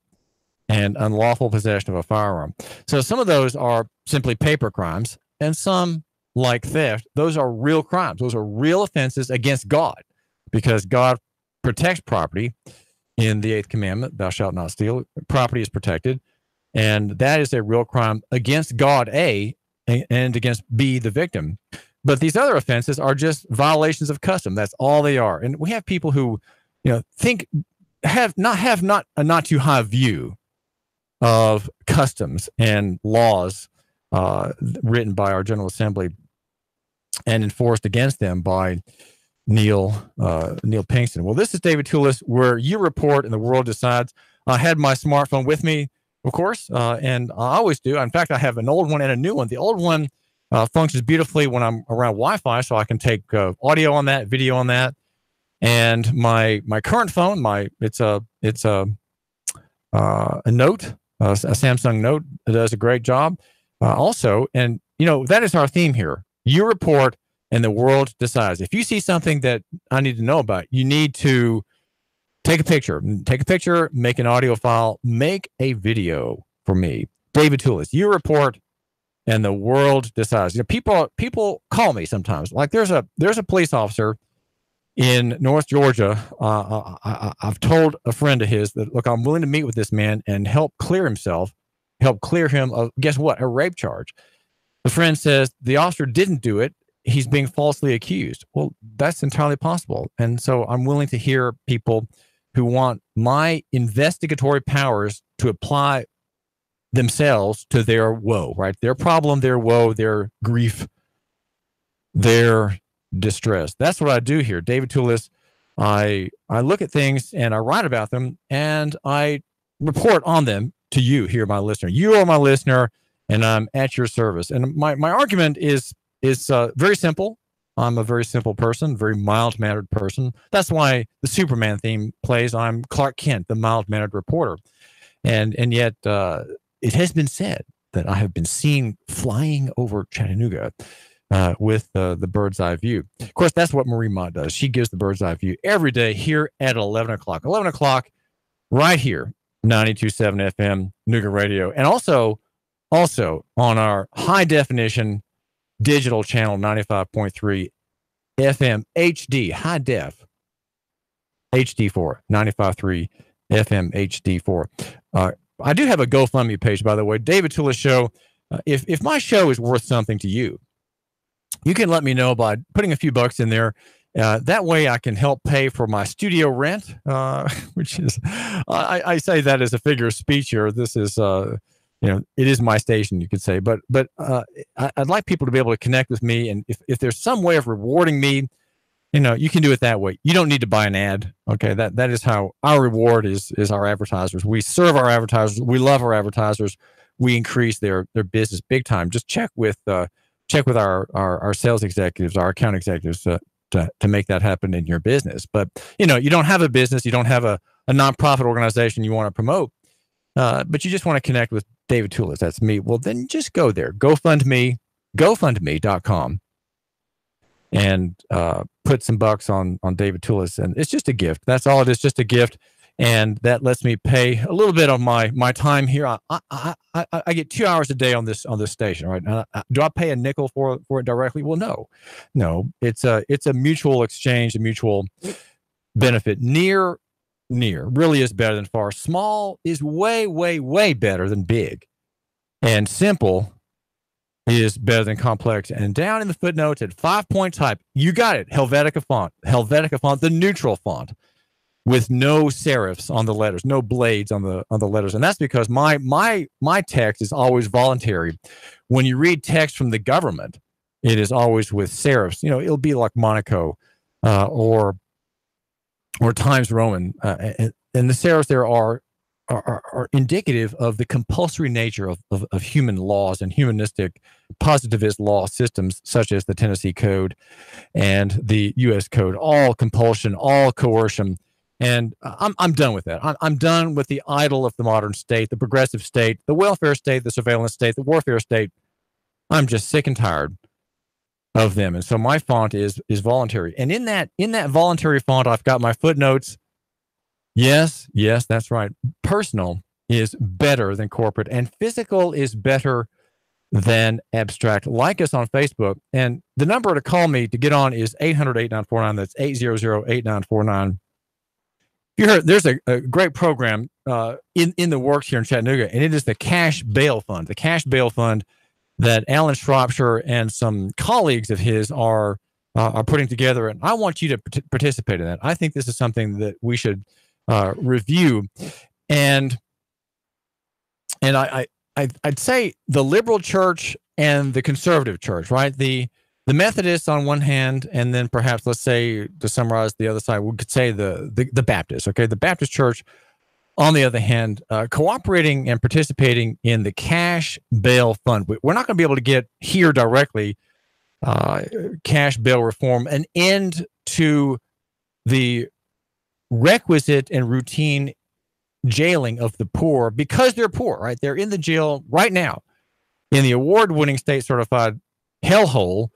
and unlawful possession of a firearm. So some of those are simply paper crimes, and some, like theft, those are real crimes. Those are real offenses against God, because God protects property in the 8th commandment, thou shalt not steal. Property is protected, and that is a real crime against God, A, and against B, the victim. But these other offenses are just violations of custom. That's all they are. And we have people who, have not a not too high view of customs and laws written by our General Assembly and enforced against them by Neil Pinkston. Well, this is David Toulis, where you report and the world decides. I had my smartphone with me, of course, and I always do. In fact, I have an old one and a new one. The old one functions beautifully when I'm around Wi-Fi, so I can take audio on that, video on that. And my current phone, it's a Note, a Samsung Note. It does a great job also. And that is our theme here. You report and the world decides. If you see something that I need to know about, you need to take a picture, make an audio file, make a video for me. David Toulis, you report and the world decides. People call me sometimes. Like there's a police officer in North Georgia. I've told a friend of his that, look, I'm willing to meet with this man and help clear him of, guess what, a rape charge. The friend says the officer didn't do it. He's being falsely accused. Well, that's entirely possible. And so I'm willing to hear people who want my investigatory powers to apply themselves to their woe, right? Their problem, their woe, their grief, their distress. That's what I do here. David Toulis, I look at things and I write about them and I report on them to you here, my listener. You are my listener and I'm at your service. And my argument is very simple. I'm a very simple person, very mild-mannered person. That's why the Superman theme plays. I'm Clark Kent, the mild-mannered reporter. And yet it has been said that I have been seen flying over Chattanooga with the bird's eye view. Of course, that's what Marie Mott does. She gives the bird's eye view every day here at 11 o'clock. 11 o'clock right here, 92.7 FM, Nougat Radio. And also on our high-definition digital channel 95.3 FM HD, high def, HD4, 95.3 FM HD4. I do have a GoFundMe page, by the way, David Toulis Show. If my show is worth something to you, you can let me know by putting a few bucks in there. That way I can help pay for my studio rent, which is, I say that as a figure of speech here. This is, it is my station, you could say, but I'd like people to be able to connect with me. And if there's some way of rewarding me, you can do it that way. You don't need to buy an ad. Okay. That is how our reward is our advertisers. We serve our advertisers. We love our advertisers. We increase their business big time. Just check with our sales executives, our account executives to make that happen in your business. But, you don't have a business. You don't have a nonprofit organization you want to promote, but you just want to connect with David Toulis. That's me. Well, then just go there. GoFundMe.com and put some bucks on David Toulis. And it's just a gift. That's all it is, just a gift. And that lets me pay a little bit of my time here. I get 2 hours a day on this station, right? Do I pay a nickel for it directly? Well, no. It's a mutual exchange, a mutual benefit. Near really is better than far. Small is way, way, way better than big. And simple is better than complex. And down in the footnotes at 5-point type, you got it. Helvetica font, the neutral font with no serifs on the letters, no blades on the letters. And that's because my text is always voluntary. When you read text from the government, it is always with serifs. It'll be like Monaco or Times Roman, and the serifs there are indicative of the compulsory nature of human laws and humanistic positivist law systems, such as the Tennessee Code and the U.S. Code. All compulsion, all coercion, and I'm done with that. I'm done with the idol of the modern state, the progressive state, the welfare state, the surveillance state, the warfare state. I'm just sick and tired of them. And so my font is voluntary. And in that voluntary font, I've got my footnotes. Yes, that's right. Personal is better than corporate, and physical is better than abstract. Like us on Facebook. And the number to call me to get on is 800-8949. That's 800-8949. You heard there's a great program in the works here in Chattanooga, and it is the Cash Bail Fund. The Cash Bail Fund that Allen Shropshire and some colleagues of his are putting together, and I want you to participate in that. I think this is something that we should review, and I'd say the liberal church and the conservative church, right? The Methodists on one hand, and then perhaps, let's say, to summarize the other side, we could say the Baptists, okay? The Baptist church, on the other hand, cooperating and participating in the Cash Bail Fund. We're not going to be able to get here directly cash bail reform, an end to the requisite and routine jailing of the poor because they're poor, right? They're in the jail right now in the award-winning state-certified hellhole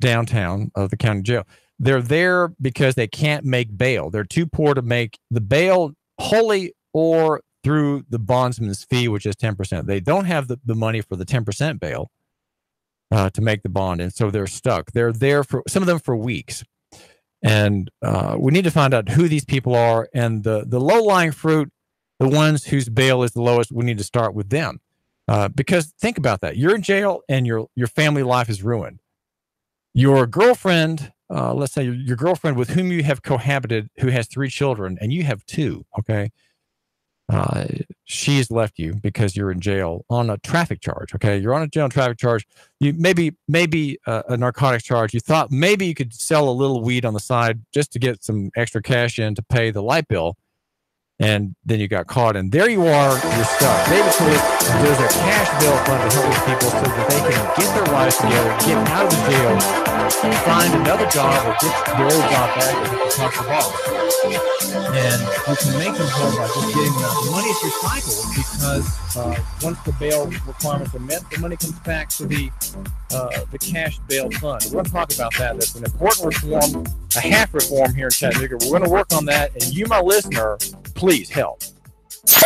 downtown of the county jail. They're there because they can't make bail. They're too poor to make the bail wholly or through the bondsman's fee, which is 10%. They don't have the money for the 10% bail to make the bond, and so they're stuck. They're there for some of them for weeks. And we need to find out who these people are, and the low-lying fruit, the ones whose bail is the lowest, we need to start with them. Because think about that. You're in jail and your family life is ruined. Your girlfriend, let's say your girlfriend with whom you have cohabited, who has 3 children, and you have 2, okay? She's left you because you're in jail on a traffic charge, okay? You're on a jail traffic charge. You maybe a narcotics charge. You thought maybe you could sell a little weed on the side just to get some extra cash in to pay the light bill. And then you got caught, and there you are, you're stuck. Basically, there's a cash bail fund to help these people so that they can get their lives together, get out of the jail, find another job, or get their old job back and talk to the boss. And you can make them whole by just getting the money is recycled, because once the bail requirements are met, the money comes back to the cash bail fund. We're going to talk about that. That's an important reform, a half reform here in Chattanooga. We're going to work on that, and you, my listener, please help. 3, 2,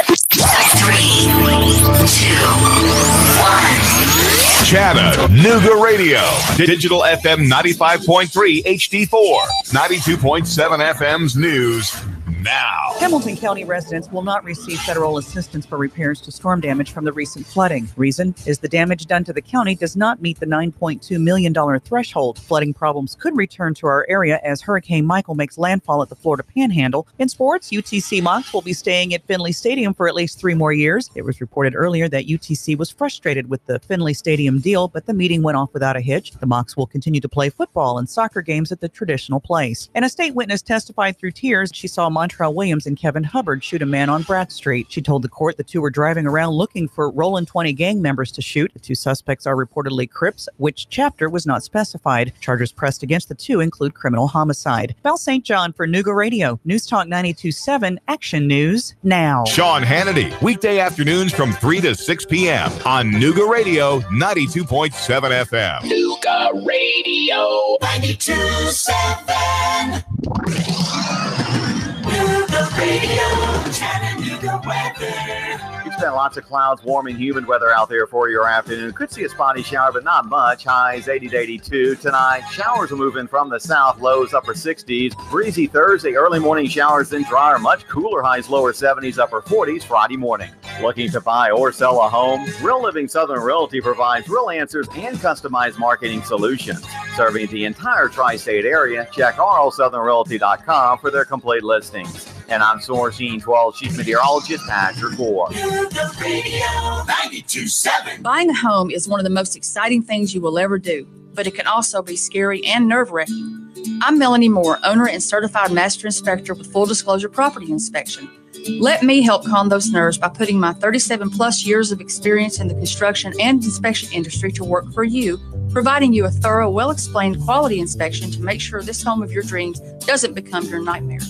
1. Chattanooga Radio. Digital FM 95.3 HD4. 92.7 FM's news now. Hamilton County residents will not receive federal assistance for repairs to storm damage from the recent flooding. Reason is the damage done to the county does not meet the $9.2 million threshold. Flooding problems could return to our area as Hurricane Michael makes landfall at the Florida Panhandle. In sports, UTC Mocs will be staying at Finley Stadium for at least 3 more years. It was reported earlier that UTC was frustrated with the Finley Stadium deal, but the meeting went off without a hitch. The Mocs will continue to play football and soccer games at the traditional place. And a state witness testified through tears she saw Montrell Williams and Kevin Hubbard shoot a man on Brad Street. She told the court the 2 were driving around looking for Rollin 20 gang members to shoot. The 2 suspects are reportedly Crips, which chapter was not specified. Charges pressed against the 2 include criminal homicide. Val St. John for Nooga Radio. News Talk 92.7 Action News Now. Sean Hannity, weekday afternoons from 3 to 6 p.m. on Nooga Radio 92.7 FM. Nooga Radio 92.7. We've spent lots of clouds, warm and humid weather out there for your afternoon. Could see a spotty shower, but not much. Highs 80 to 82 tonight. Showers will move in from the south, lows upper 60s. Breezy Thursday, early morning showers, then drier. Much cooler, highs lower 70s, upper 40s Friday morning. Looking to buy or sell a home? Real Living Southern Realty provides real answers and customized marketing solutions. Serving the entire tri-state area, check rlsouthernrealty.com for their complete listings. And I'm Sourcine 12 Chief Meteorologist Patrick Gore. 92.7. Buying a home is one of the most exciting things you will ever do, but it can also be scary and nerve-wracking. I'm Melanie Moore, owner and certified master inspector with Full Disclosure Property Inspection. Let me help calm those nerves by putting my 37-plus years of experience in the construction and inspection industry to work for you, providing you a thorough, well-explained quality inspection to make sure this home of your dreams doesn't become your nightmare.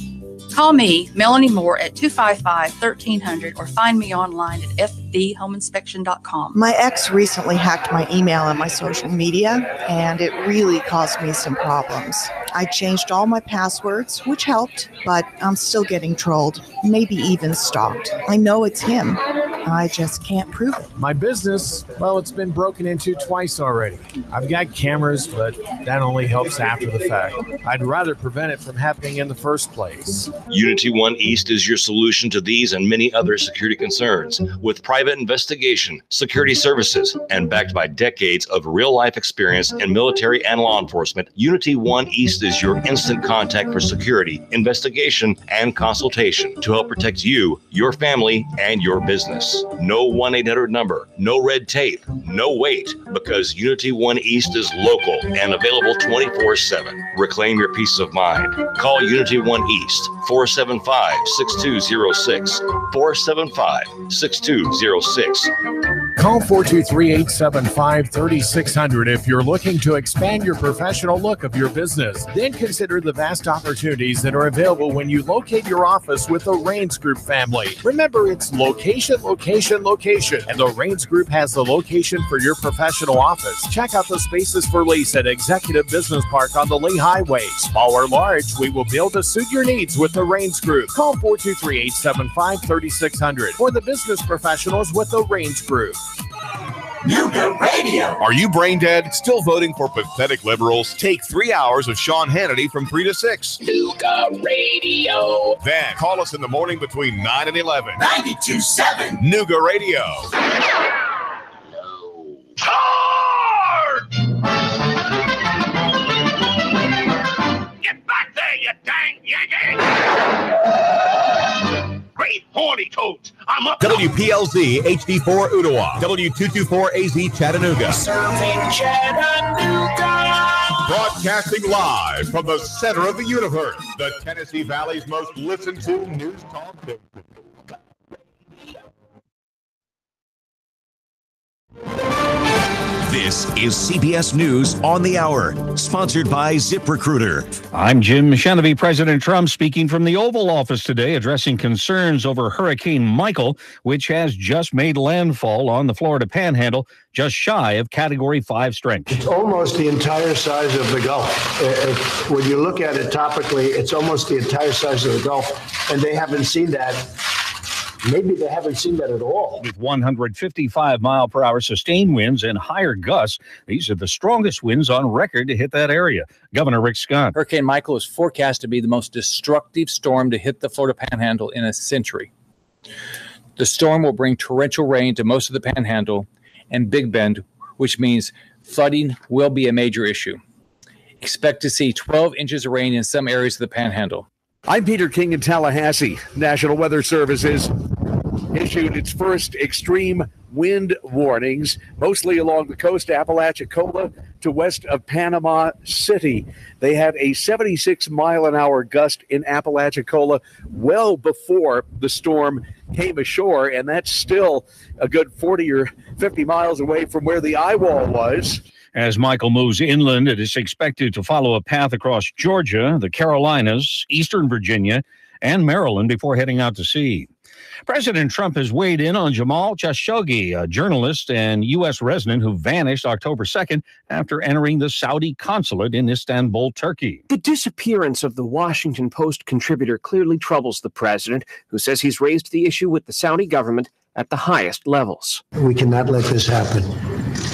Call me, Melanie Moore, at 255-1300 or find me online at fdhomeinspection.com. My ex recently hacked my email and my social media, and it really caused me some problems. I changed all my passwords, which helped, but I'm still getting trolled, maybe even stalked. I know it's him. I just can't prove it. My business, well, it's been broken into twice already. I've got cameras, but that only helps after the fact. I'd rather prevent it from happening in the first place. Unity One East is your solution to these and many other security concerns. With private investigation, security services, and backed by decades of real-life experience in military and law enforcement, Unity One East is your instant contact for security, investigation, and consultation to help protect you, your family, and your business. No 1-800 number, no red tape, no wait, because Unity One East is local and available 24/7. Reclaim your peace of mind. Call Unity One East, 475-6206, 475-6206. Call 423-875-3600 if you're looking to expand your professional look of your business. Then consider the vast opportunities that are available when you locate your office with the Rains Group family. Remember, it's location, location, location, and the Rains Group has the location for your professional office. Check out the spaces for lease at Executive Business Park on the Lee Highway. Small or large, we will be able to suit your needs with the Rains Group. Call 423-875-3600 for the business professionals with the Rains Group. Nuga Radio. Are you brain dead? Still voting for pathetic liberals? Take 3 hours of Sean Hannity from 3 to 6. Nuga Radio. Then call us in the morning between 9 and 11. 92.7. Nuga Radio. Hard! Get back there, you dang Yankee! Great horny toads. I'm up. WPLZ HD4 Ottawa. W224AZ Chattanooga. Serving Chattanooga. Broadcasting live from the center of the universe. The Tennessee Valley's most listened to news talk. This is CBS News on the Hour, sponsored by ZipRecruiter. I'm Jim Shanavy. President Trump speaking from the Oval Office today, addressing concerns over Hurricane Michael, which has just made landfall on the Florida Panhandle, just shy of Category 5 strength. It's almost the entire size of the Gulf. When you look at it topically, it's almost the entire size of the Gulf, and they haven't seen that. Maybe they haven't seen that at all. With 155-mile-per-hour sustained winds and higher gusts, these are the strongest winds on record to hit that area. Governor Rick Scott. Hurricane Michael is forecast to be the most destructive storm to hit the Florida Panhandle in a century. The storm will bring torrential rain to most of the Panhandle and Big Bend, which means flooding will be a major issue. Expect to see 12 inches of rain in some areas of the Panhandle. I'm Peter King in Tallahassee. National Weather Service has issued its first extreme wind warnings, mostly along the coast, Apalachicola to west of Panama City. They had a 76-mile-an-hour gust in Apalachicola well before the storm came ashore, and that's still a good 40 or 50 miles away from where the eye wall was. As Michael moves inland, it is expected to follow a path across Georgia, the Carolinas, eastern Virginia, and Maryland before heading out to sea. President Trump has weighed in on Jamal Khashoggi, a journalist and U.S. resident who vanished October 2nd after entering the Saudi consulate in Istanbul, Turkey. The disappearance of the Washington Post contributor clearly troubles the president, who says he's raised the issue with the Saudi government at the highest levels. We cannot let this happen.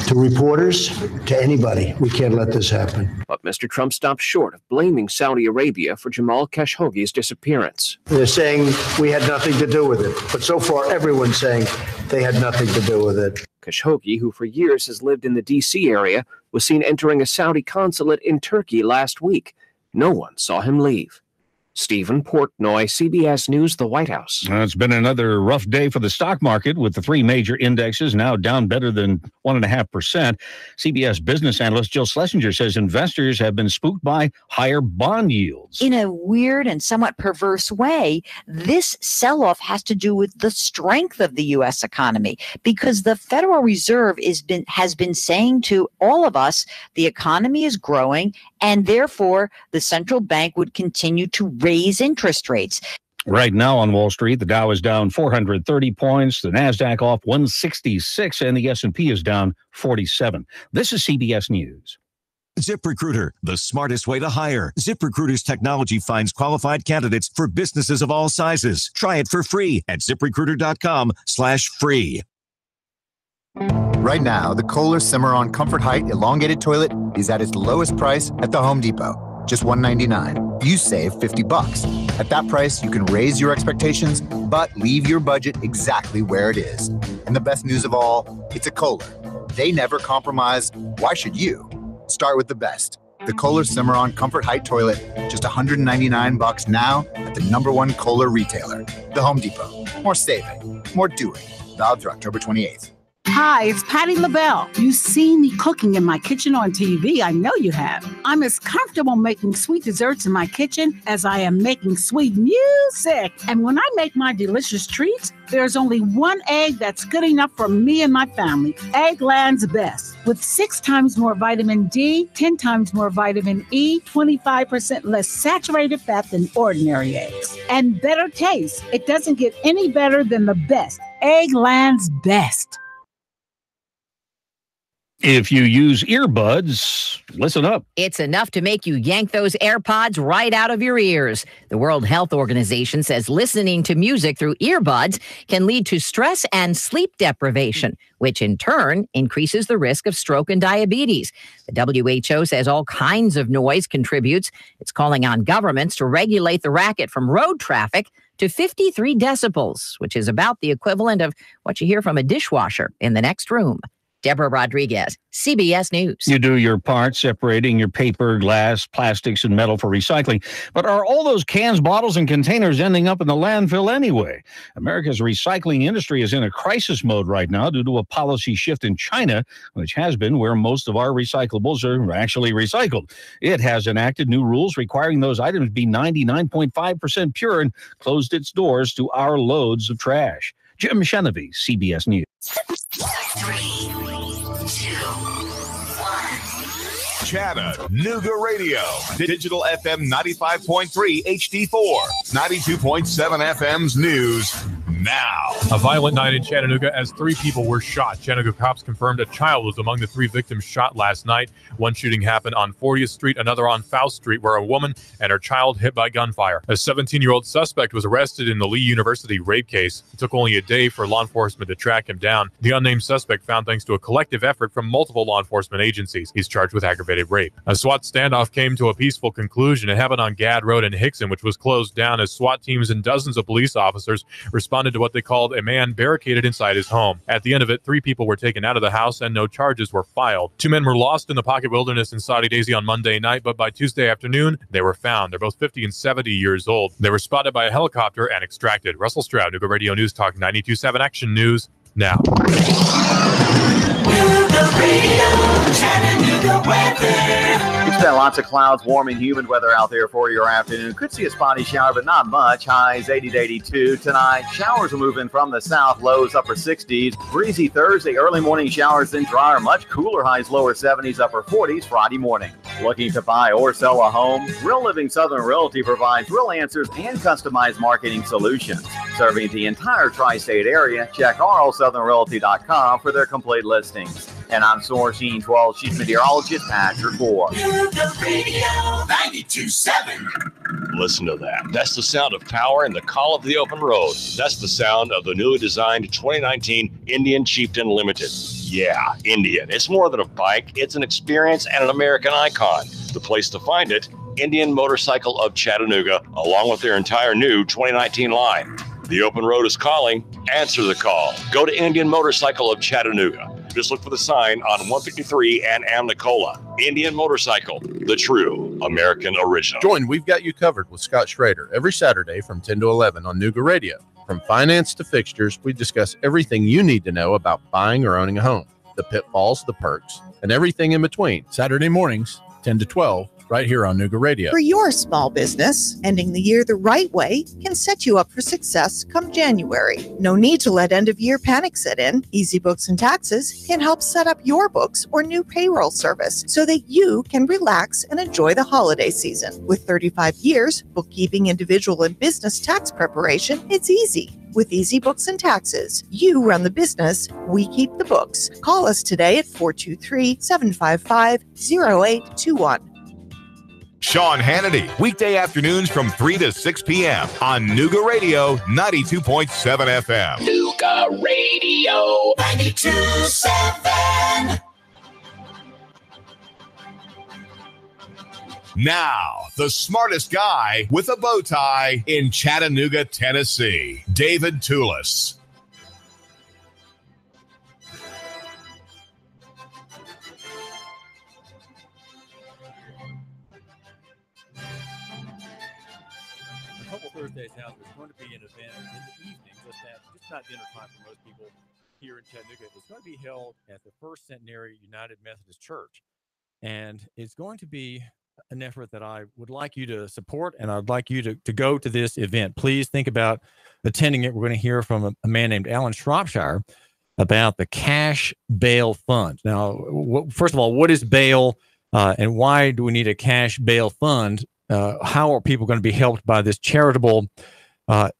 To reporters, to anybody, we can't let this happen. But Mr. Trump stopped short of blaming Saudi Arabia for Jamal Khashoggi's disappearance. They're saying we had nothing to do with it. But so far, everyone's saying they had nothing to do with it. Khashoggi, who for years has lived in the D.C. area, was seen entering a Saudi consulate in Turkey last week. No one saw him leave. Stephen Portnoy, CBS News, the White House. It's been another rough day for the stock market, with the three major indexes now down better than 1.5%. CBS business analyst Jill Schlesinger says investors have been spooked by higher bond yields. In a weird and somewhat perverse way, this sell-off has to do with the strength of the U.S. economy, because the Federal Reserve has been saying to all of us the economy is growing, and therefore the central bank would continue to raise interest rates. Right now on Wall Street, the Dow is down 430 points, the Nasdaq off 166, and the S&P is down 47. This is CBS News. ZipRecruiter, the smartest way to hire. ZipRecruiter's technology finds qualified candidates for businesses of all sizes. Try it for free at ZipRecruiter.com/free. Right now, the Kohler Cimarron Comfort Height Elongated Toilet is at its lowest price at the Home Depot. Just $199. You save $50. At that price, you can raise your expectations, but leave your budget exactly where it is. And the best news of all, it's a Kohler. They never compromise. Why should you? Start with the best. The Kohler Cimarron Comfort Height Toilet, just $199 now at the #1 Kohler retailer, the Home Depot. More saving, more doing. Valid through October 28th. Hi, it's Patti LaBelle. You've seen me cooking in my kitchen on TV. I know you have. I'm as comfortable making sweet desserts in my kitchen as I am making sweet music. And when I make my delicious treats, there's only one egg that's good enough for me and my family. Eggland's Best. With 6 times more vitamin D, 10 times more vitamin E, 25% less saturated fat than ordinary eggs. And better taste. It doesn't get any better than the best. Eggland's Best. If you use earbuds, listen up. It's enough to make you yank those AirPods right out of your ears. The World Health Organization says listening to music through earbuds can lead to stress and sleep deprivation, which in turn increases the risk of stroke and diabetes. The WHO says all kinds of noise contributes. It's calling on governments to regulate the racket from road traffic to 53 decibels, which is about the equivalent of what you hear from a dishwasher in the next room. Deborah Rodriguez, CBS News. You do your part separating your paper, glass, plastics, and metal for recycling. But are all those cans, bottles, and containers ending up in the landfill anyway? America's recycling industry is in a crisis mode right now due to a policy shift in China, which has been where most of our recyclables are actually recycled. It has enacted new rules requiring those items be 99.5% pure and closed its doors to our loads of trash. Jim Chenevey, CBS News. 3, 2, 1. Chattanooga Radio. Digital FM 95.3 HD4. 92.7 FM's news now. A violent night in Chattanooga as 3 people were shot. Chattanooga cops confirmed a child was among the 3 victims shot last night. One shooting happened on 40th Street, another on Faust Street, where a woman and her child hit by gunfire. A 17-year-old suspect was arrested in the Lee University rape case. It took only a day for law enforcement to track him down. The unnamed suspect found thanks to a collective effort from multiple law enforcement agencies. He's charged with aggravated rape. A SWAT standoff came to a peaceful conclusion. It happened on Gadd Road in Hickson, which was closed down as SWAT teams and dozens of police officers responded to what they called a man barricaded inside his home. At the end of it, 3 people were taken out of the house and no charges were filed. 2 men were lost in the Pocket Wilderness in Saudi Daisy on Monday night, but by Tuesday afternoon, they were found. They're both 50 and 70 years old. They were spotted by a helicopter and extracted. Russell Stroud, Nooga Radio News Talk 92.7 Action News now. Nooga Radio, Chattanooga weather. It's been lots of clouds, warm and humid weather out there for your afternoon. Could see a spotty shower, but not much. Highs 80 to 82 tonight. Showers will move in from the south, lows upper 60s. Breezy Thursday, early morning showers, then drier. Much cooler, highs lower 70s, upper 40s Friday morning. Looking to buy or sell a home? Real Living Southern Realty provides real answers and customized marketing solutions. Serving the entire tri-state area, check rlsouthernrealty.com for their complete listings. And I'm Sourcine 12 Chief Meteorologist Pat Report. Nooga Radio 92.7. Listen to that. That's the sound of power and the call of the open road. That's the sound of the newly designed 2019 Indian Chieftain Limited. Yeah, Indian. It's more than a bike. It's an experience and an American icon. The place to find it, Indian Motorcycle of Chattanooga, along with their entire new 2019 line. The open road is calling. Answer the call. Go to Indian Motorcycle of Chattanooga. Just look for the sign on 153 and Amnicola. Indian Motorcycle, the true American original. Join We've Got You Covered with Scott Schrader every Saturday from 10 to 11 on Nooga Radio. From finance to fixtures, we discuss everything you need to know about buying or owning a home, the pitfalls, the perks, and everything in between. Saturday mornings, 10 to 12 right here on Nuga Radio. For your small business, ending the year the right way can set you up for success come January. No need to let end-of-year panic set in. Easy Books and Taxes can help set up your books or new payroll service so that you can relax and enjoy the holiday season. With 35 years, bookkeeping, individual, and business tax preparation, it's easy. With Easy Books and Taxes, you run the business, we keep the books. Call us today at 423-755-0821. Sean Hannity, weekday afternoons from 3 to 6 p.m. on Nuga Radio 92.7 FM. Nuga Radio 92.7. Now, the smartest guy with a bow tie in Chattanooga, Tennessee, David Toulis. A couple Thursdays out, there's going to be an event in the evening, just not dinner time for most people here in Chattanooga. It's going to be held at the First Centenary United Methodist Church, and it's going to be an effort that I would like you to support, and I'd like you to go to this event. Please think about attending it. We're going to hear from a man named Allen Shropshire about the Cash Bail Fund. Now, first of all, what is bail, and why do we need a cash bail fund? How are people going to be helped by this charitable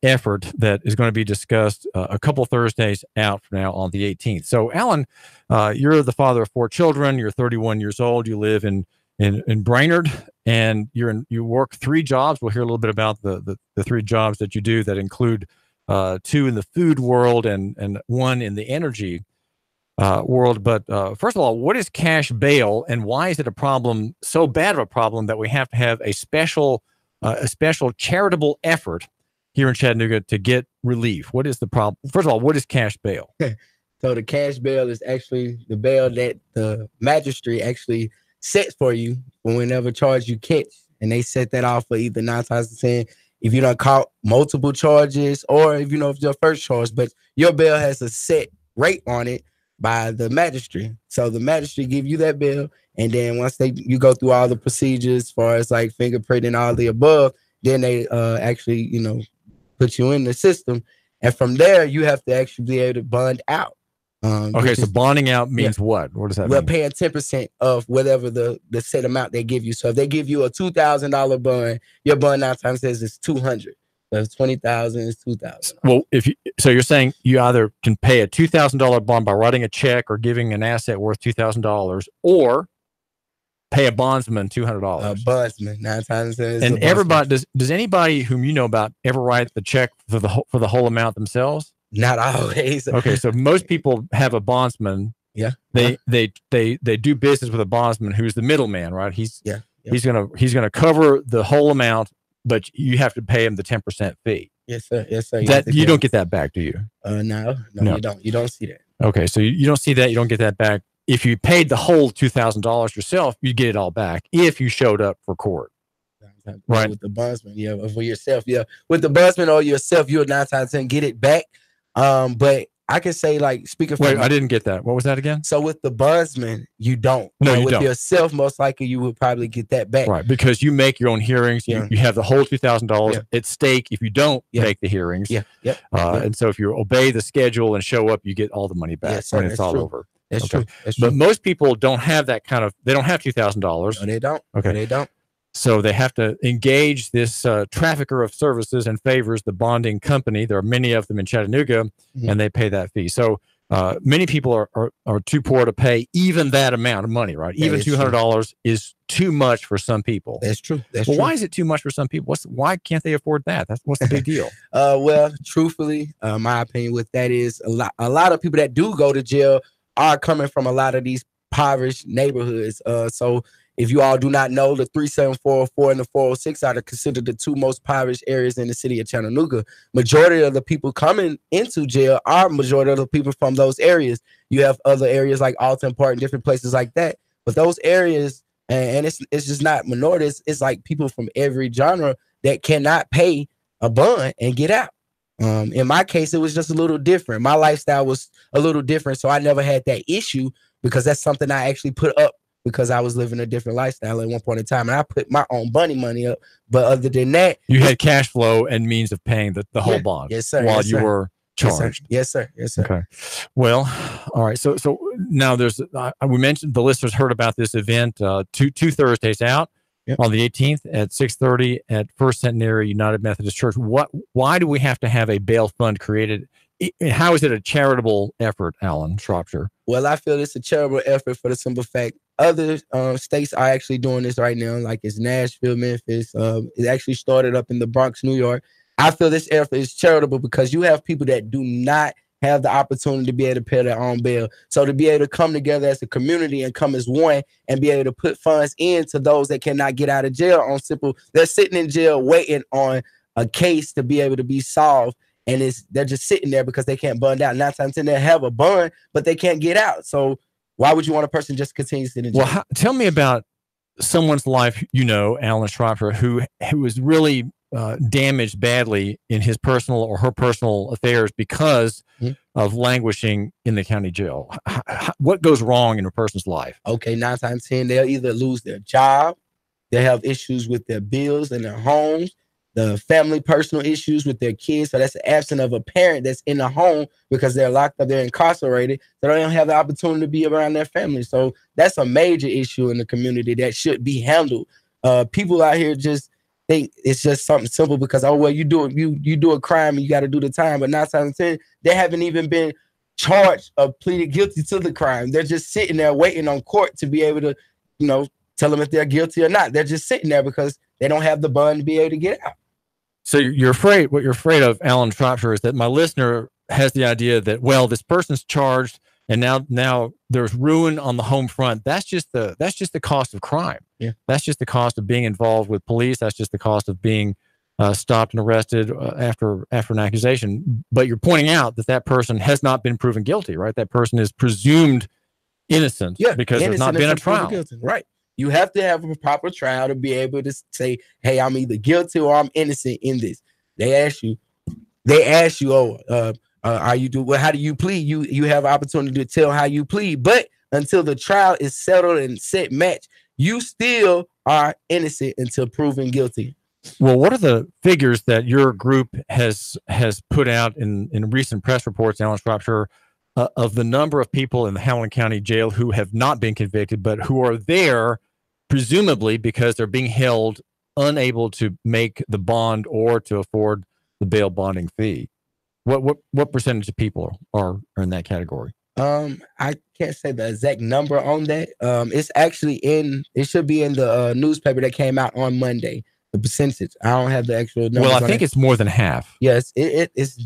effort that is going to be discussed a couple Thursdays out from now on the 18th? So, Allen, you're the father of 4 children. You're 31 years old. You live in Brainerd, and you work 3 jobs. We'll hear a little bit about the 3 jobs that you do that include 2 in the food world and 1 in the energy world. But first of all, what is cash bail, and why is it a problem, so bad of a problem, that we have to have a special charitable effort here in Chattanooga to get relief? What is the problem? First of all, what is cash bail? So the cash bail is actually the bail that the magistrate actually sets for you for whenever charge you catch, and they set that off for either 9 times out of 10 if you don't caught multiple charges, or if it's your first charge. But your bail has a set rate on it by the magistrate. So the magistrate give you that bail, and then once you go through all the procedures as far as like fingerprint and all the above, then they actually put you in the system, and from there you have to actually be able to bond out. Okay, so bonding out means what? What does that mean? We're paying 10% of whatever the set amount they give you. So if they give you a $2,000 bond, your bond 9 times says it's $200. So if 20,000 is 2,000. Well, so you're saying you either can pay a $2,000 bond by writing a check or giving an asset worth $2,000, or pay a bondsman $200. A bondsman 9 times says. And everybody does anybody whom you know about ever write the check for the whole amount themselves? Not always. Okay, so most people have a bondsman. Yeah. They do business with a bondsman who's the middleman, right? He's gonna cover the whole amount, but you have to pay him the 10% fee. Yes, sir. Yes, sir. That you don't get that back, do you? No, you don't. You don't see that. Okay, so you don't see that. You don't get that back. If you paid the whole $2,000 yourself, you get it all back if you showed up for court. Right. With the bondsman, for yourself, with the bondsman or yourself, you'll 9 times 10 get it back. But I can say, like, speaking from... Wait, I didn't get that. What was that again? So with the bondsman, you don't. No, you with don't. Yourself, most likely you would probably get that back. Right, because you make your own hearings. You have the whole $2,000 at stake if you don't make the hearings. And so if you obey the schedule and show up, you get all the money back when it's all over. That's true. But most people don't have that kind of... They don't have $2,000. No, they don't. Okay. No, they don't. So they have to engage this trafficker of services and favors, the bonding company. There are many of them in Chattanooga, and they pay that fee. So many people are too poor to pay even that amount of money, right? Even $200 is too much for some people. That's true. Why is it too much for some people? Why can't they afford that? What's the big deal? Well, truthfully, my opinion with that is a lot of people that do go to jail are coming from a lot of these impoverished neighborhoods. So if you all do not know, the 37404 and the 406 are considered the 2 most impoverished areas in the city of Chattanooga. Majority of the people coming into jail are majority of the people from those areas. You have other areas like Alton Park and different places like that. But those areas, and it's just not minorities, it's like people from every genre that cannot pay a bond and get out. In my case, it was just a little different. My lifestyle was a little different, so I never had that issue because that's something I actually put up because I was living a different lifestyle at one point in time, and I put my own money up. But other than that, you had cash flow and means of paying the whole bond. Yes, sir. While yes, you sir. were charged. Yes, sir. Yes, sir. Okay. Well, all right. So now there's we mentioned the listeners heard about this event two Thursdays out on the 18th at 6:30 at First Centenary United Methodist Church. Why do we have to have a bail fund created? How is it a charitable effort, Allen Shropshire? Well, I feel it's a charitable effort for the simple fact other states are actually doing this right now, like it's Nashville, Memphis. It actually started up in the Bronx, New York. I feel this effort is charitable because you have people that do not have the opportunity to be able to pay their own bail. So to be able to come together as a community and come as one and be able to put funds into those that cannot get out of jail on simple, they're sitting in jail waiting on a case to be able to be solved. And they're just sitting there because they can't bond out. 9 times 10 they have a bond, but they can't get out. So why would you want a person just continue to sit in jail? Well, tell me about someone's life, Allen Shropshire, who was really damaged badly in his personal or her personal affairs because of languishing in the county jail. What goes wrong in a person's life? Okay, 9 times 10, they'll either lose their job, they have issues with their bills and their homes, the family personal issues with their kids. So that's the absence of a parent that's in the home because they're locked up, they're incarcerated. So they don't have the opportunity to be around their family. So that's a major issue in the community that should be handled. People out here just think it's just something simple because, oh, well, you do a crime and you got to do the time. But 9 times 10, they haven't even been charged or pleaded guilty to the crime. They're just sitting there waiting on court to be able to, tell them if they're guilty or not. They're just sitting there because they don't have the bond to be able to get out. So what you're afraid of, Allen Shropshire, is that my listener has the idea that, well, this person's charged and now there's ruin on the home front. That's just the cost of crime. Yeah. That's just the cost of being involved with police. That's just the cost of being stopped and arrested after an accusation. But you're pointing out that person has not been proven guilty, right? That person is presumed innocent because there's not been a trial. Right. You have to have a proper trial to be able to say, hey, I'm either guilty or I'm innocent in this. They ask you, how do you plead? You have an opportunity to tell how you plead. But until the trial is settled and set match, you still are innocent until proven guilty. Well, what are the figures that your group has put out in recent press reports, Allen Shropshire, of the number of people in the Howland County Jail who have not been convicted, but who are there presumably because they're being held unable to make the bond or to afford the bail bonding fee? What percentage of people are in that category? I can't say the exact number on that. It's actually it should be in the newspaper that came out on Monday. The percentage. I don't have the actual number. Well, I think it's more than half. Yes, it's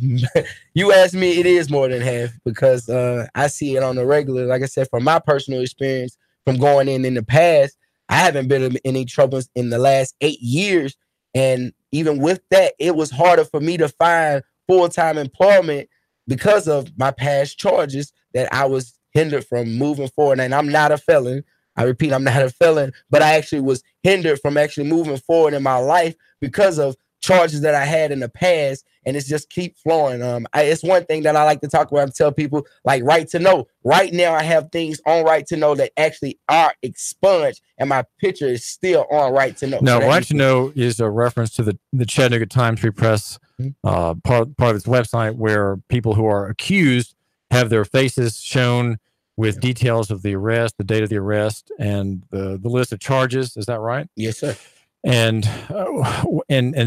you asked me, it is more than half because I see it on the regular. Like I said, from my personal experience from going in the past, I haven't been in any troubles in the last 8 years. And even with that, it was harder for me to find full-time employment because of my past charges that I was hindered from moving forward. And I'm not a felon. I repeat, I'm not a felon, but I actually was hindered from actually moving forward in my life because of charges that I had in the past, and it's just keep flowing. It's one thing that I like to talk about and tell people, like Right to Know. Right now, I have things on Right to Know that actually are expunged, and my picture is still on Right to Know. Now, Right to Know is a reference to the Chattanooga Times-Free Press part of its website, where people who are accused have their faces shown with details of the arrest, the date of the arrest, and the list of charges. Is that right? Yes, sir. And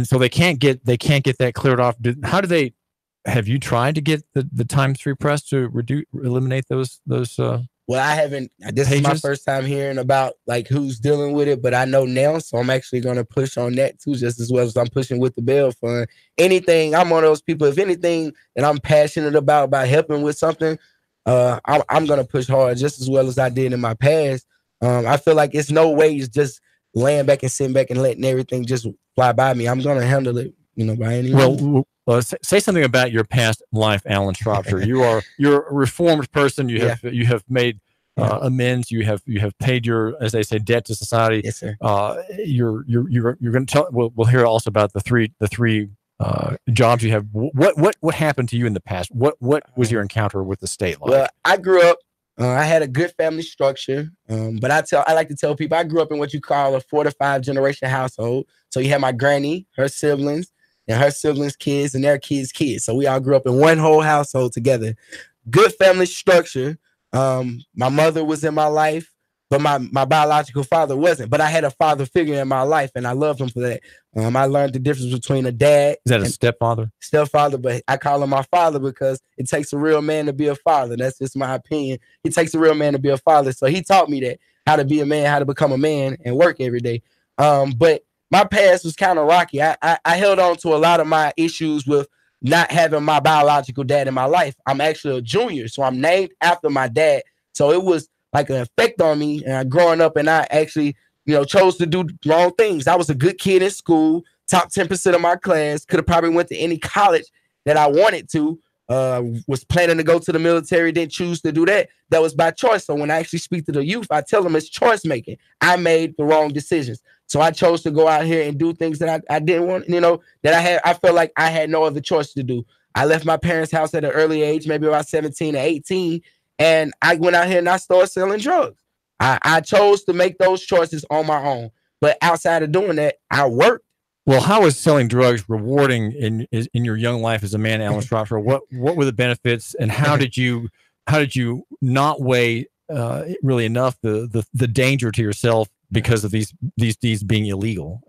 so they can't get that cleared off. Have you tried to get the Times-Free Press to eliminate those? Well, I haven't. This is my first time hearing about like who's dealing with it, but I know now, so I'm actually going to push on that too, just as well as I'm pushing with the bail fund. Anything, I'm one of those people. If anything that I'm passionate about helping with something, I'm going to push hard just as well as I did in my past. I feel like it's no way it's just laying back and sitting back and letting everything just fly by me. I'm going to handle it, by any means. Well, say something about your past life, Allen Shropshire. You're a reformed person. You have made amends. You have paid your, as they say, debt to society. Yes, sir. You're going to tell. We'll hear also about the three jobs you have. What happened to you in the past? What was your encounter with the state like? Well, I grew up I had a good family structure, but I like to tell people I grew up in what you call a 4 to 5 generation household. So you had my granny, her siblings, and her siblings' kids, and their kids' kids. So we all grew up in one whole household together. Good family structure. My mother was in my life, but my biological father wasn't. But I had a father figure in my life, and I loved him for that. I learned the difference between a dad. Is that a stepfather? Stepfather, but I call him my father because it takes a real man to be a father. That's just my opinion. It takes a real man to be a father. So he taught me that, how to be a man, how to become a man and work every day. But my past was kind of rocky. I held on to a lot of my issues with not having my biological dad in my life. I'm actually a junior, so I'm named after my dad. So it was like an effect on me growing up, and I actually, chose to do wrong things. I was a good kid in school, top 10% of my class, could have probably went to any college that I wanted to, was planning to go to the military, didn't choose to do that. That was by choice. So when I actually speak to the youth, I tell them it's choice making. I made the wrong decisions. So I chose to go out here and do things that I didn't want, that I felt like I had no other choice to do. I left my parents' house at an early age, maybe about 17 or 18, and I went out here and I started selling drugs. I chose to make those choices on my own. But outside of doing that, I worked. Well, how is selling drugs rewarding in your young life as a man, Allen Shropshire? What were the benefits, and how did you not weigh really enough the danger to yourself because of these deeds being illegal?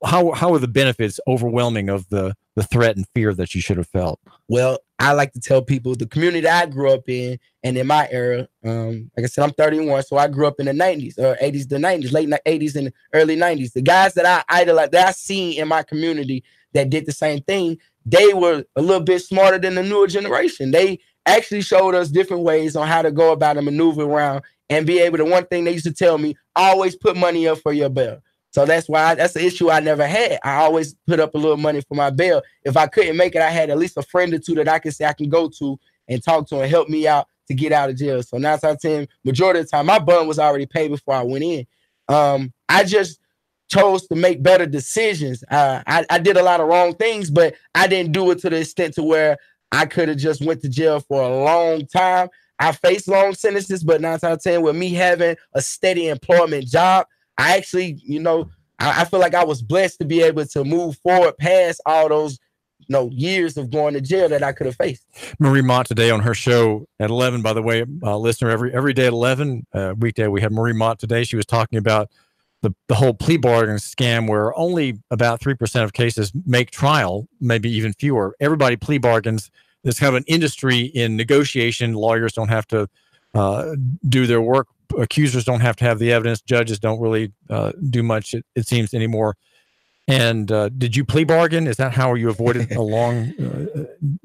How are the benefits overwhelming of the threat and fear that you should have felt? Well, I like to tell people the community I grew up in and in my era, like I said, I'm 31, so I grew up in the 90s or 80s, the 90s, late 80s and early 90s. The guys that I idolized, that I seen in my community that did the same thing, they were a little bit smarter than the newer generation. They actually showed us different ways on how to go about and maneuver around and be able to, one thing they used to tell me, always put money up for your bail. So that's why that's an issue I never had. I always put up a little money for my bail. If I couldn't make it, I had at least a friend or two that I could say I can go to and talk to and help me out to get out of jail. So 9 out of 10, majority of the time, my bond was already paid before I went in. I just chose to make better decisions. I did a lot of wrong things, but I didn't do it to the extent to where I could have just went to jail for a long time. I faced long sentences, but 9 out of 10, with me having a steady employment job, I actually, I feel like I was blessed to be able to move forward past all those, years of going to jail that I could have faced. Marie Mott today on her show at 11, by the way, listener, every day at 11, weekday, we have Marie Mott today. She was talking about the whole plea bargain scam where only about 3% of cases make trial, maybe even fewer. Everybody plea bargains. There's kind of an industry in negotiation. Lawyers don't have to do their work. Accusers don't have to have the evidence. Judges don't really do much, it seems, anymore. And did you plea bargain? Is that how you avoided a long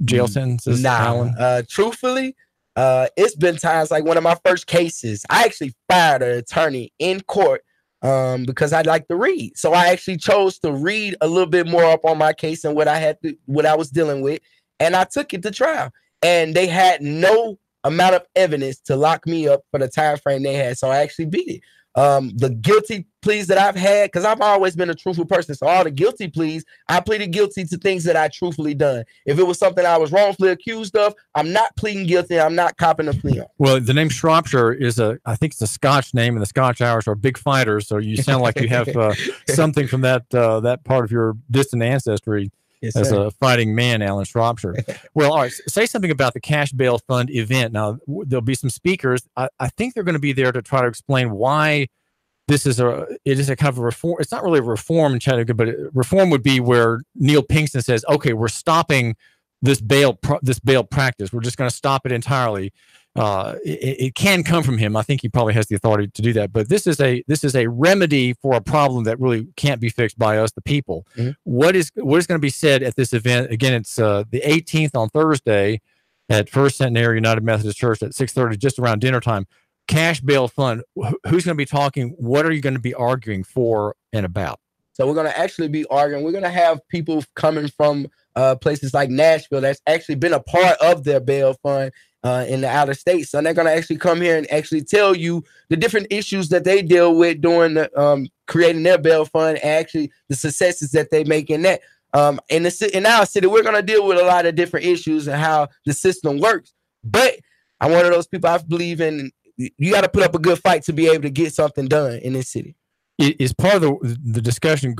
jail sentences? Nah, truthfully, it's been times like one of my first cases, I actually fired an attorney in court because I like to read. So I actually chose to read a little bit more up on my case and what I was dealing with. And I took it to trial. And they had no amount of evidence to lock me up for the time frame they had. So I actually beat it. The guilty pleas that I've had, because I've always been a truthful person. So all the guilty pleas, I pleaded guilty to things that I truthfully done. If it was something I was wrongfully accused of, I'm not pleading guilty. I'm not copping a plea on. Well, the name Shropshire is I think it's a Scotch name, and the Scotch Irish are big fighters. So you sound like you have something from that part of your distant ancestry. Yes, as a fighting man, Allen Shropshire. Well, all right, say something about the Cash Bail Fund event. Now, there'll be some speakers. I think they're going to be there to try to explain why it is a kind of a reform. It's not really a reform in Chattanooga, but reform would be where Neil Pinkston says, okay, we're stopping this bail practice. We're just going to stop it entirely. It can come from him. I think he probably has the authority to do that. But this is a remedy for a problem that really can't be fixed by us, the people. Mm-hmm. What is going to be said at this event? Again, it's the 18th on Thursday at First Centenary United Methodist Church at 6:30, just around dinner time. Cash Bail Fund. Who's going to be talking? What are you going to be arguing for and about? So we're going to actually be arguing. We're going to have people coming from places like Nashville that's actually been a part of their bail fund in the outer states. So they're going to actually come here and actually tell you the different issues that they deal with during the creating their bail fund, and actually the successes that they make in that. In our city, we're going to deal with a lot of different issues and how the system works. But I'm one of those people. I believe in you got to put up a good fight to be able to get something done in this city. Is part of the discussion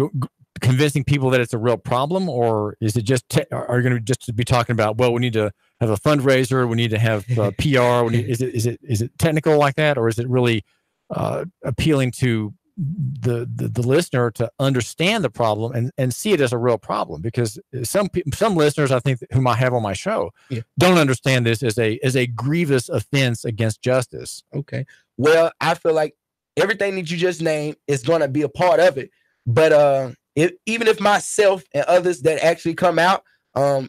convincing people that it's a real problem, or is it just are you going to just be talking about, well, we need to have a fundraiser, we need to have PR? Is it technical like that, or is it really appealing to the listener to understand the problem and see it as a real problem? Because some listeners, I think, whom I have on my show, don't understand this as a grievous offense against justice. Okay, well, I feel like everything that you just named is going to be a part of it, but even if myself and others that actually come out,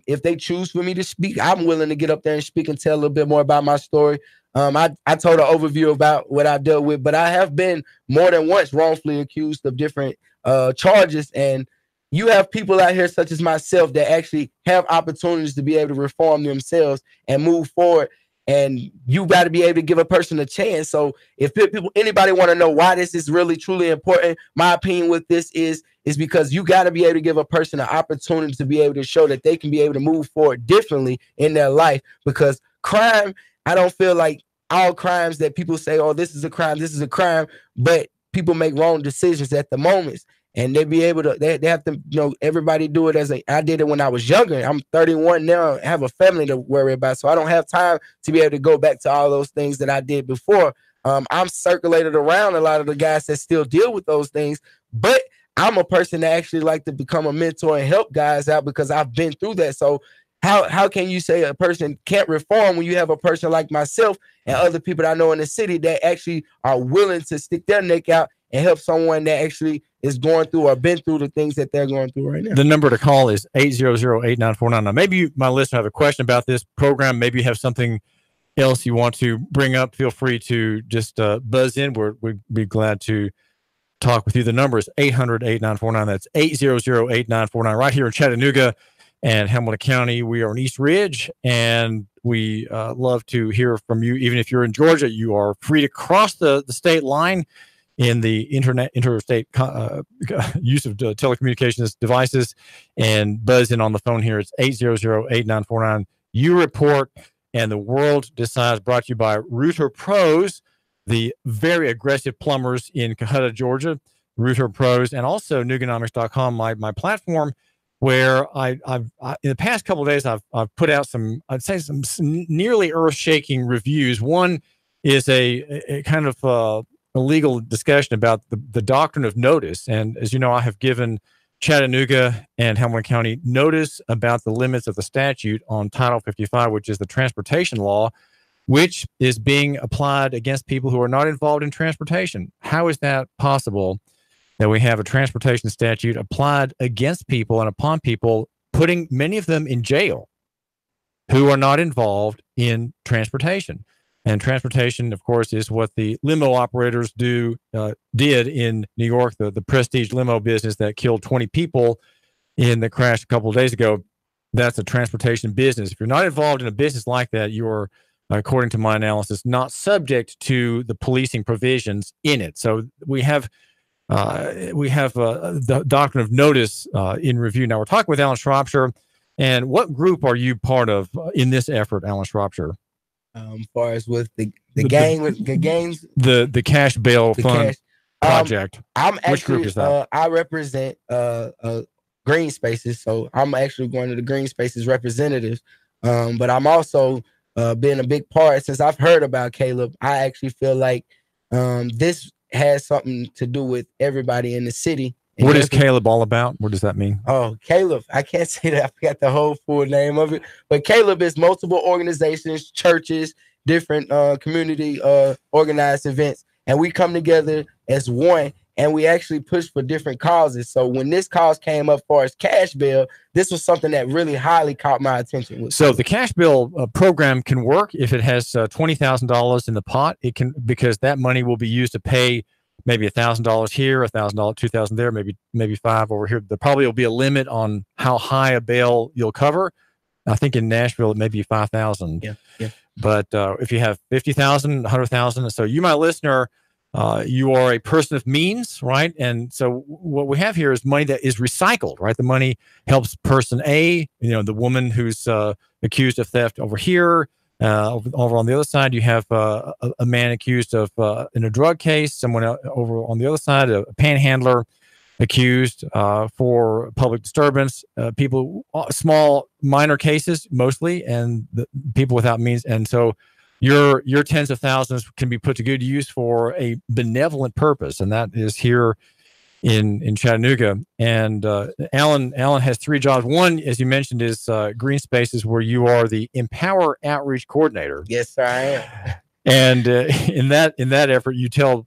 if they choose for me to speak, I'm willing to get up there and speak and tell a little bit more about my story. I told an overview about what I dealt with, but I have been more than once wrongfully accused of different charges. And you have people out here such as myself that actually have opportunities to be able to reform themselves and move forward. And you got to be able to give a person a chance. So if anybody want to know why this is really truly important, my opinion with this is because you got to be able to give a person an opportunity to be able to show that they can be able to move forward differently in their life. Because crime, I don't feel like all crimes that people say, oh, this is a crime, but people make wrong decisions at the moments. And they be able to, they have to, everybody do it I did it when I was younger. I'm 31 now, I have a family to worry about. So I don't have time to be able to go back to all those things that I did before. I'm circulated around a lot of the guys that still deal with those things, but I'm a person that actually like to become a mentor and help guys out because I've been through that. So how can you say a person can't reform when you have a person like myself and other people that I know in the city that actually are willing to stick their neck out and help someone that actually is going through or been through the things that they're going through right now? The number to call is 800-8949. Now, maybe my listener have a question about this program. Maybe you have something else you want to bring up. Feel free to just buzz in. We'd be glad to talk with you. The number is 800-8949. That's 800-8949 right here in Chattanooga and Hamilton County. We are in East Ridge, and we love to hear from you. Even if you're in Georgia, you are free to cross the state line in the interstate use of telecommunications devices and buzz in on the phone here. It's 800-8949. You report and the world decides, brought to you by Router Pros, the very aggressive plumbers in Cohutta, Georgia. Router Pros, and also Nuganomics.com, my platform, where I've in the past couple of days I've put out some, I'd say some nearly earth-shaking reviews. One is a kind of a legal discussion about the doctrine of notice. And as you know, I have given Chattanooga and Hamilton County notice about the limits of the statute on Title 55, which is the transportation law, which is being applied against people who are not involved in transportation. How is that possible that we have a transportation statute applied against people and upon people, putting many of them in jail who are not involved in transportation? And transportation, of course, is what the limo operators did in New York, the Prestige limo business that killed 20 people in the crash a couple of days ago. That's a transportation business. If you're not involved in a business like that, you're, according to my analysis, not subject to the policing provisions in it. So we have the doctrine of notice in review. Now we're talking with Allen Shropshire. And what group are you part of in this effort, Allen Shropshire? As far as with the gangs, the cash bail fund project. I'm actually, which group is that? I represent Green Spaces, so I'm actually going to the Green Spaces representatives. But I'm also been a big part since I've heard about Caleb. I actually feel like this has something to do with everybody in the city. What is Caleb all about? What does that mean? Oh, Caleb. I can't say that. I forgot the whole full name of it. But Caleb is multiple organizations, churches, different community organized events. And we come together as one, and we actually push for different causes. So when this cause came up for as cash bail, this was something that really highly caught my attention. So the cash bail program can work if it has $20,000 in the pot. It can, because that money will be used to pay maybe $1,000 here, $1,000, $2,000 there, maybe $5 over here. There probably will be a limit on how high a bail you'll cover. I think in Nashville it may be $5,000. Yeah. But if you have $50,000, $100,000, so you, my listener, you are a person of means, right? And so what we have here is money that is recycled, right? The money helps person A, the woman who's accused of theft over here. Over on the other side, you have a man accused of in a drug case. Someone over on the other side, a panhandler accused for public disturbance. People, small, minor cases mostly, and the people without means. And so your tens of thousands can be put to good use for a benevolent purpose, and that is here in Chattanooga. And Allen has 3 jobs. One, as you mentioned, is Green Spaces, where you are the Empower Outreach Coordinator. Yes, sir, I am. And in that effort, you tell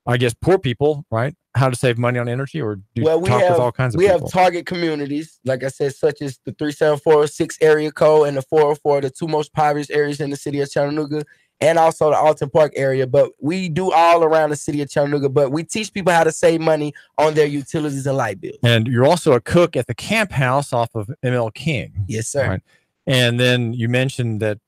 I guess poor people, right, how to save money on energy, or do you talk with all kinds of people? We have target communities, like I said, such as the 37406 area code and the 404, the 2 most impoverished areas in the city of Chattanooga, and also the Alton Park area. But we do all around the city of Chattanooga, but we teach people how to save money on their utilities and light bills. And you're also a cook at the Camp House off of ML King. Yes, sir. Right? And then you mentioned that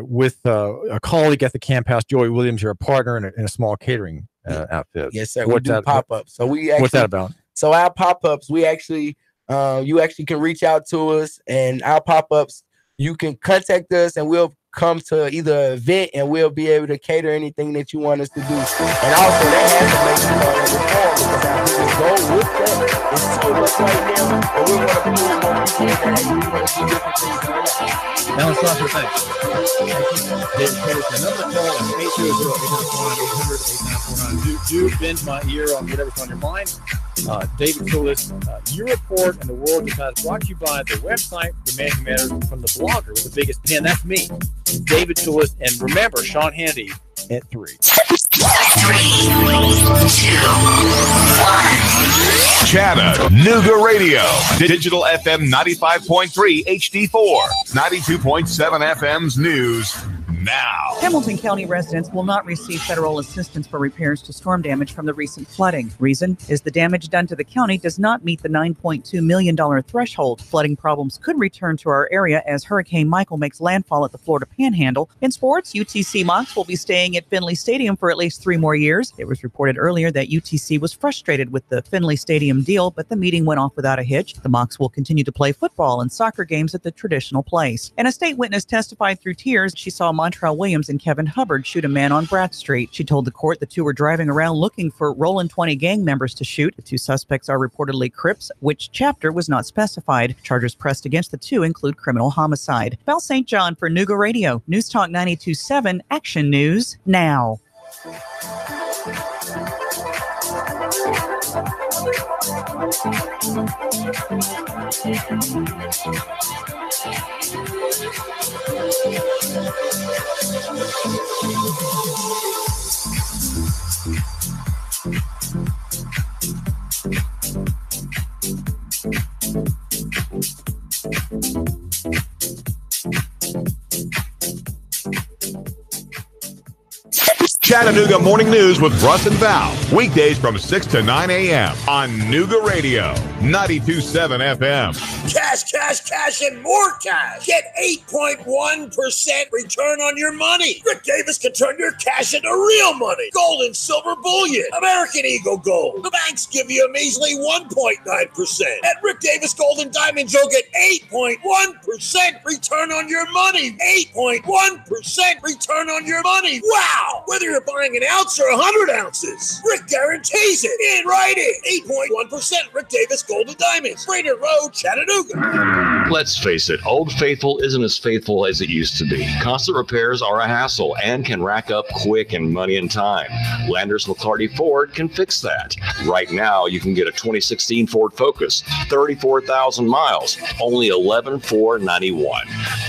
with a colleague at the Camp House, Joey Williams, you're a partner in a small catering outfit. Yes, sir. We do pop-ups. So we actually, what's that about? So our pop-ups, we actually, you actually can reach out to us, and our pop-ups, you can contact us, and we'll come to either an event, and we'll be able to cater anything that you want us to do. And also, that has to make sure reform, because our biggest goal with that is so much right now, but we want to put more people in that, and we want to do different things in our life. Allen Shropshire, thanks. David Peterson, another call at 800-849. Do bend my ear on whatever's on your mind. David Toulis, your report and the world decides, brought to you by the website, The Man Who Matters, from the blogger with the biggest pen. That's me, David Toulis. And remember, Sean Handy at 3. 3, 2, 1. Chattanooga Radio. Digital FM 95.3 HD4. 92.7 FM's news now. Hamilton County residents will not receive federal assistance for repairs to storm damage from the recent flooding. Reason is the damage done to the county does not meet the $9.2 million threshold. Flooding problems could return to our area as Hurricane Michael makes landfall at the Florida Panhandle. In sports, UTC Mocs will be staying at Finley Stadium for at least 3 more years. It was reported earlier that UTC was frustrated with the Finley Stadium deal, but the meeting went off without a hitch. The Mocs will continue to play football and soccer games at the traditional place. And a state witness testified through tears she saw Montreal Williams and Kevin Hubbard shoot a man on Bratt Street. She told the court the 2 were driving around looking for Rollin 20 gang members to shoot. The 2 suspects are reportedly Crips, which chapter was not specified. Charges pressed against the 2 include criminal homicide. Val St. John for Nooga Radio. News Talk 92.7 Action News now. Chattanooga Morning News with Russ and Val. Weekdays from 6 to 9 a.m. on Nooga Radio, 92.7 FM. Cash, cash, cash, and more cash. Get 8.1% return on your money. Rick Davis can turn your cash into real money. Gold and silver bullion. American Eagle Gold. The banks give you a measly 1.9%. At Rick Davis Gold and Diamonds, you'll get 8.1% return on your money. 8.1% return on your money. Wow! Whether you're buying an ounce or 100 ounces, Rick guarantees it in writing. 8.1% Rick Davis Gold and Diamonds. Brainerd Road, Chattanooga. Let's face it, Old Faithful isn't as faithful as it used to be. Constant repairs are a hassle and can rack up quick and money and time. Landers McClarty Ford can fix that. Right now, you can get a 2016 Ford Focus, 34,000 miles, only $11,491.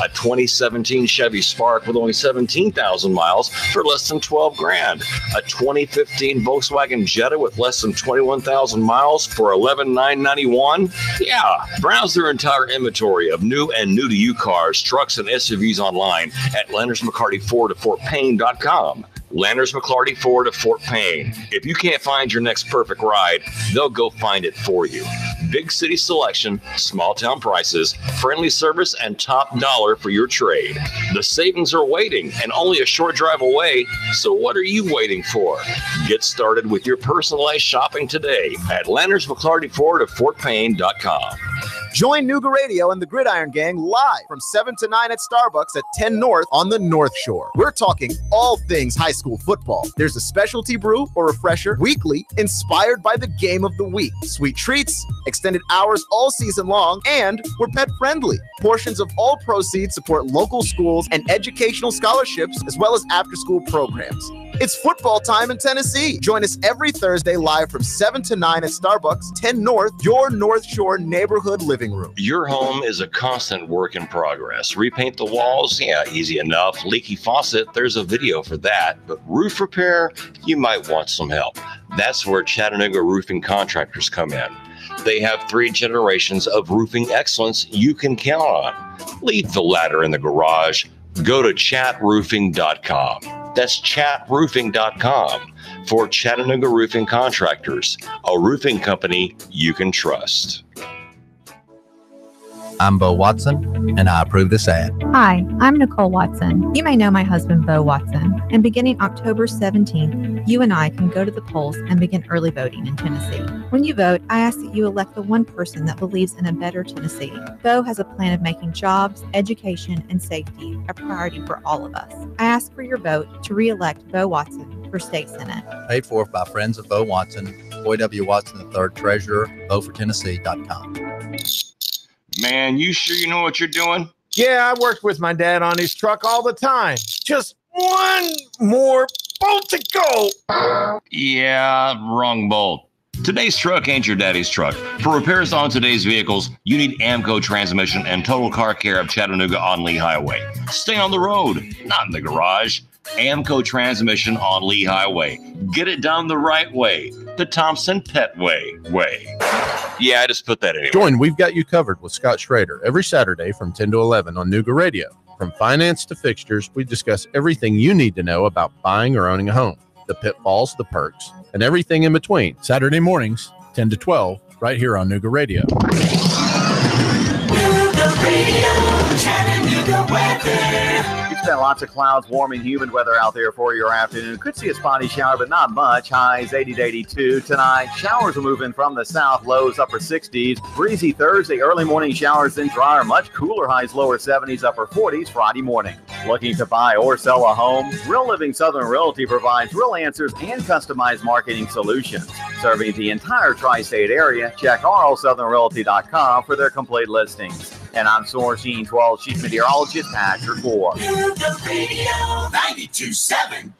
A 2017 Chevy Spark with only 17,000 miles for less than $12,000. A 2015 Volkswagen Jetta with less than 21,000 miles for $11,991. Yeah, browse their entire inventory of new and new-to-you cars, trucks, and SUVs online at Landers McCarty Ford of FortPayne.com. Landers McClarty Ford of Fort Payne. If you can't find your next perfect ride, they'll go find it for you. Big city selection, small town prices, friendly service, and top dollar for your trade. The savings are waiting and only a short drive away, so what are you waiting for? Get started with your personalized shopping today at Landers McClarty Ford of FortPayne.com. Join Nuga Radio and the Gridiron Gang live from 7 to 9 at Starbucks at 10 North on the North Shore. We're talking all things high school football. There's a specialty brew or refresher weekly inspired by the game of the week. Sweet treats, extended hours all season long, and we're pet friendly. Portions of all proceeds support local schools and educational scholarships, as well as after-school programs. It's football time in Tennessee. Join us every Thursday live from 7 to 9 at Starbucks, 10 North, your North Shore neighborhood living room. Your home is a constant work in progress. Repaint the walls? Yeah, easy enough. Leaky faucet? There's a video for that. But roof repair? You might want some help. That's where Chattanooga Roofing Contractors come in. They have 3 generations of roofing excellence you can count on. Leave the ladder in the garage. Go to chatroofing.com. That's chatroofing.com for Chattanooga Roofing Contractors, a roofing company you can trust. I'm Bo Watson, and I approve this ad. Hi, I'm Nicole Watson. You may know my husband, Bo Watson. And beginning October 17th, you and I can go to the polls and begin early voting in Tennessee. When you vote, I ask that you elect the one person that believes in a better Tennessee. Bo has a plan of making jobs, education, and safety a priority for all of us. I ask for your vote to re-elect Bo Watson for State Senate. Paid for by friends of Bo Watson, Boy W. Watson III, Treasurer, votefortennessee.com. Man, you sure you know what you're doing? Yeah, I worked with my dad on his truck all the time. Just one more bolt to go. Yeah, wrong bolt. Today's truck ain't your daddy's truck. For repairs on today's vehicles, you need Amco Transmission and Total Car Care of Chattanooga on Lee Highway. Stay on the road, not in the garage. Amco Transmission on Lee Highway. Get it done the right way. The Thompson Pet way. Yeah, I just put that anyway. Join We've Got You Covered with Scott Schrader every Saturday from 10 to 11 on Nuga Radio. From finance to fixtures, we discuss everything you need to know about buying or owning a home, the pitfalls, the perks, and everything in between. Saturday mornings, 10 to 12, right here on Nuga Radio. Nuga Radio, Chattanooga weather. It's been lots of clouds, warm and humid weather out there for your afternoon. Could see a spotty shower, but not much. Highs 80 to 82 tonight. Showers will move in from the south, lows upper 60s. Breezy Thursday, early morning showers, then drier. Much cooler, highs lower 70s, upper 40s Friday morning. Looking to buy or sell a home? Real Living Southern Realty provides real answers and customized marketing solutions. Serving the entire tri-state area, check rlsouthernrealty.com for their complete listings. And I'm Sourcine 12 Chief Meteorologist Patrick Moore. Nuga Radio 92.7.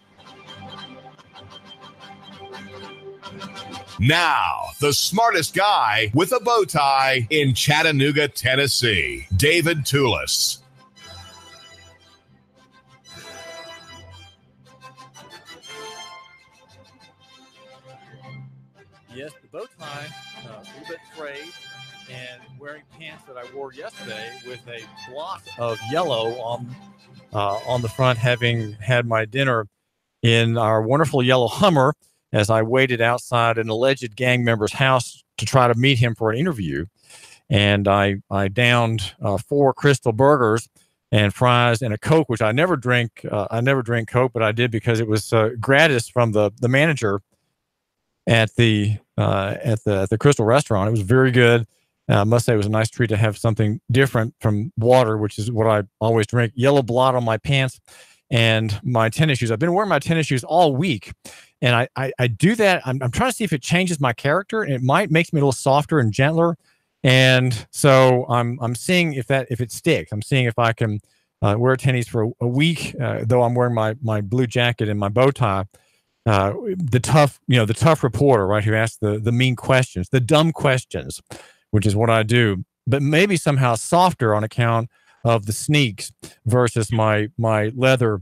Now, the smartest guy with a bow tie in Chattanooga, Tennessee, David Toulis. Yes, the bow tie, a little bit frayed, and wearing pants that I wore yesterday with a block of yellow on the front, having had my dinner in our wonderful yellow Hummer as I waited outside an alleged gang member's house to try to meet him for an interview. And I downed 4 Crystal burgers and fries and a Coke, which I never drink. I never drink Coke, but I did because it was gratis from the manager at the Crystal restaurant. It was very good. I must say it was a nice treat to have something different from water, which is what I always drink. Yellow blot on my pants and my tennis shoes. I've been wearing my tennis shoes all week, and I do that. I'm trying to see if it changes my character, and it might make me a little softer and gentler. And so I'm seeing if it sticks. I'm seeing if I can wear tennis for a week, though I'm wearing my blue jacket and my bow tie. The tough reporter, right, who asks the mean questions, the dumb questions, which is what I do, but maybe somehow softer on account of the sneaks versus my leather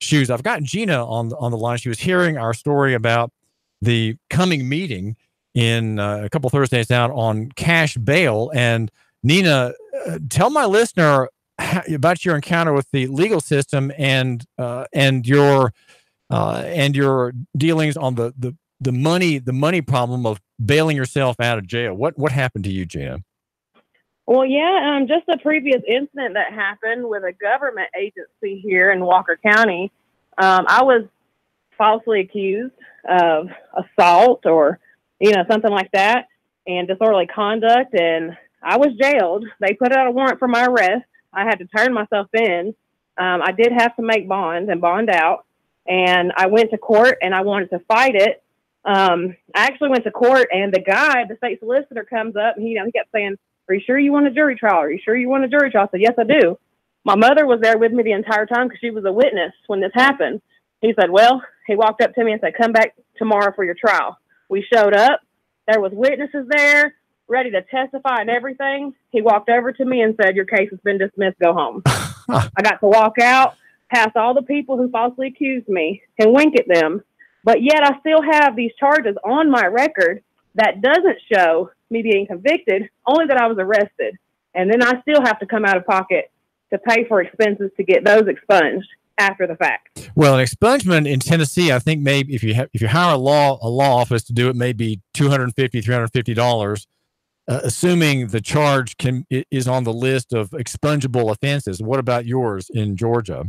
shoes. I've got Gina on the line. She was hearing our story about the coming meeting in a couple Thursdays out on cash bail. And Nina, tell my listener about your encounter with the legal system and your dealings on the money problem of bailing yourself out of jail. What happened to you, Gina? Well, yeah, just a previous incident that happened with a government agency here in Walker County. I was falsely accused of assault or, something like that, and disorderly conduct. And I was jailed. They put out a warrant for my arrest. I had to turn myself in. I did have to make bond and bond out. And I went to court and I wanted to fight it. I actually went to court, and the guy, the state solicitor, comes up and he kept saying, "Are you sure you want a jury trial? Are you sure you want a jury trial?" I said, "Yes, I do." My mother was there with me the entire time because she was a witness when this happened. He said, "Well," he walked up to me and said, "Come back tomorrow for your trial." We showed up. There was witnesses there ready to testify and everything. He walked over to me and said, "Your case has been dismissed. Go home." I got to walk out past all the people who falsely accused me and wink at them. But yet I still have these charges on my record that doesn't show me being convicted, only that I was arrested. And then I still have to come out of pocket to pay for expenses to get those expunged after the fact. Well, an expungement in Tennessee, I think maybe if you hire a law office to do it, maybe $250, $350, assuming the charge is on the list of expungible offenses. What about yours in Georgia?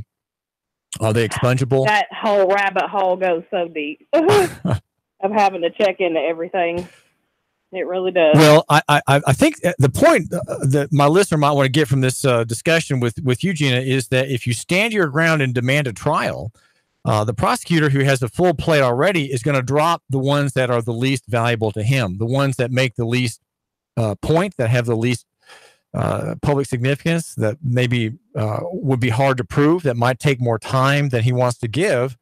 Are they expungible? That whole rabbit hole goes so deep of having to check into everything. It really does. Well, I think the point that my listener might want to get from this discussion with you, Gina, is that if you stand your ground and demand a trial, the prosecutor who has the full plate already is going to drop the ones that are the least valuable to him, the ones that make the least point, that have the least public significance, that maybe would be hard to prove, that might take more time than he wants to give.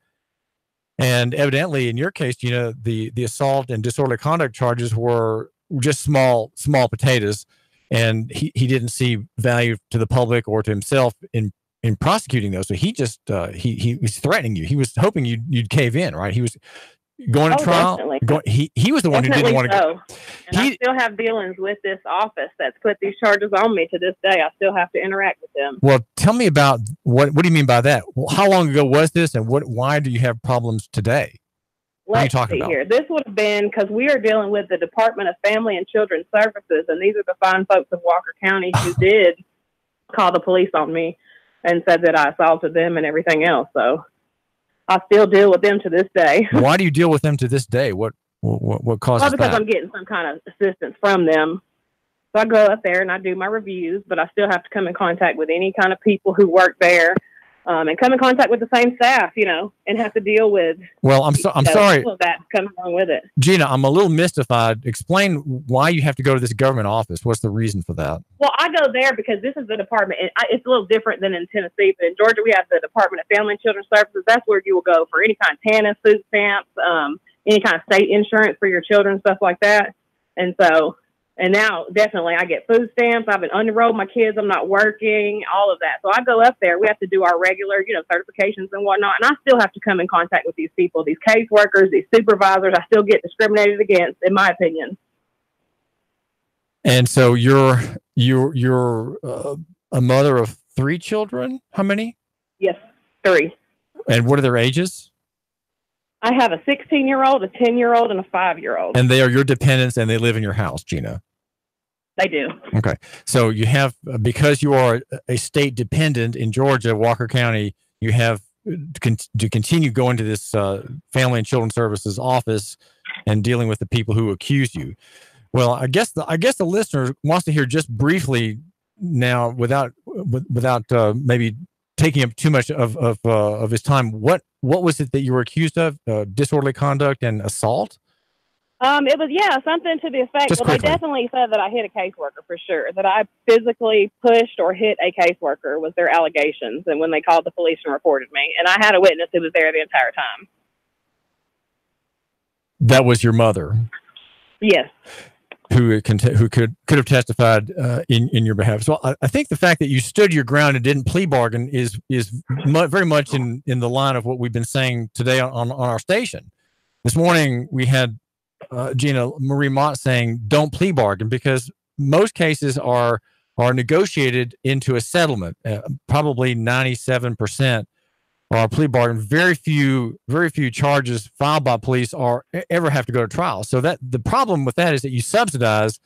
And evidently, in your case, the assault and disorderly conduct charges were just small potatoes, and he didn't see value to the public or to himself in prosecuting those. So he just he was threatening you. He was hoping you'd cave in, right? He was going to trial. He was the one who didn't want to go. And I still have dealings with this office that's put these charges on me to this day. I still have to interact with them. Well, tell me about what do you mean by that? Well, how long ago was this, and why do you have problems today? What are you talking about? Here. This would have been because we are dealing with the Department of Family and Children's Services, and these are the fine folks of Walker County who did call the police on me and said that I assaulted them and everything else. So I still deal with them to this day. Why do you deal with them to this day? What causes that? Because I'm getting some kind of assistance from them. So I go up there and I do my reviews, but I still have to come in contact with any kind of people who work there, and come in contact with the same staff, and have to deal with. Well, I'm sorry. All of that comes along with it. Gina, I'm a little mystified. Explain why you have to go to this government office. What's the reason for that? Well, I go there because this is the department. It's a little different than in Tennessee, but in Georgia we have the Department of Family and Children's Services. That's where you will go for any kind of TANF, food stamps, any kind of state insurance for your children, stuff like that. And now definitely I get food stamps. I've been unenrolled my kids. I'm not working, all of that. So I go up there. We have to do our regular, certifications and whatnot. And I still have to come in contact with these people, these caseworkers, these supervisors. I still get discriminated against, in my opinion. And so you're a mother of 3 children. How many? Yes, 3. And what are their ages? I have a 16-year-old, a 10-year-old, and a 5-year-old. And they are your dependents, and they live in your house, Gina. They do. Okay. So you have, because you are a state dependent in Georgia, Walker County, you have to continue going to this Family and Children's Services office and dealing with the people who accuse you. Well, I guess the listener wants to hear just briefly now, without maybe taking up too much of his time. What was it that you were accused of? Disorderly conduct and assault? It was, something to the effect. Just well, they quickly. definitely said that I hit a caseworker for sure. That I physically pushed or hit a caseworker was their allegations. And when they called the police and reported me, and I had a witness who was there the entire time. That was your mother? Yes. Who could have testified in your behalf. So I think the fact that you stood your ground and didn't plea bargain is very much in the line of what we've been saying today on our station. This morning we had Gina Marie Mott saying don't plea bargain, because most cases are negotiated into a settlement. Probably 97% are plea bargain. Very few charges filed by police ever have to go to trial. So that the problem with that is that you subsidize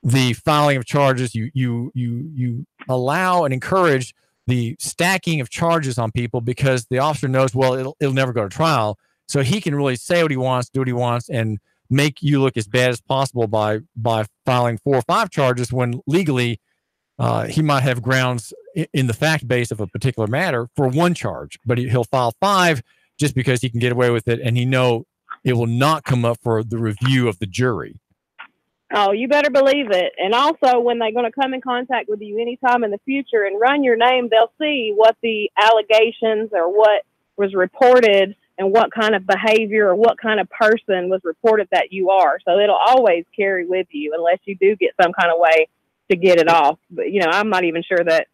the filing of charges. You allow and encourage the stacking of charges on people, because the officer knows, well, it'll never go to trial. So he can really say what he wants, do what he wants, and make you look as bad as possible by filing 4 or 5 charges when legally he might have grounds in the fact base of a particular matter for 1 charge, but he'll file 5 just because he can get away with it, and he know it will not come up for the review of the jury. Oh, you better believe it. And also, when they're going to come in contact with you anytime in the future and run your name, they'll see what the allegations or what was reported and what kind of behavior or what kind of person was reported that you are. So it'll always carry with you unless you do get some kind of way to get it off. But, you know, I'm not even sure that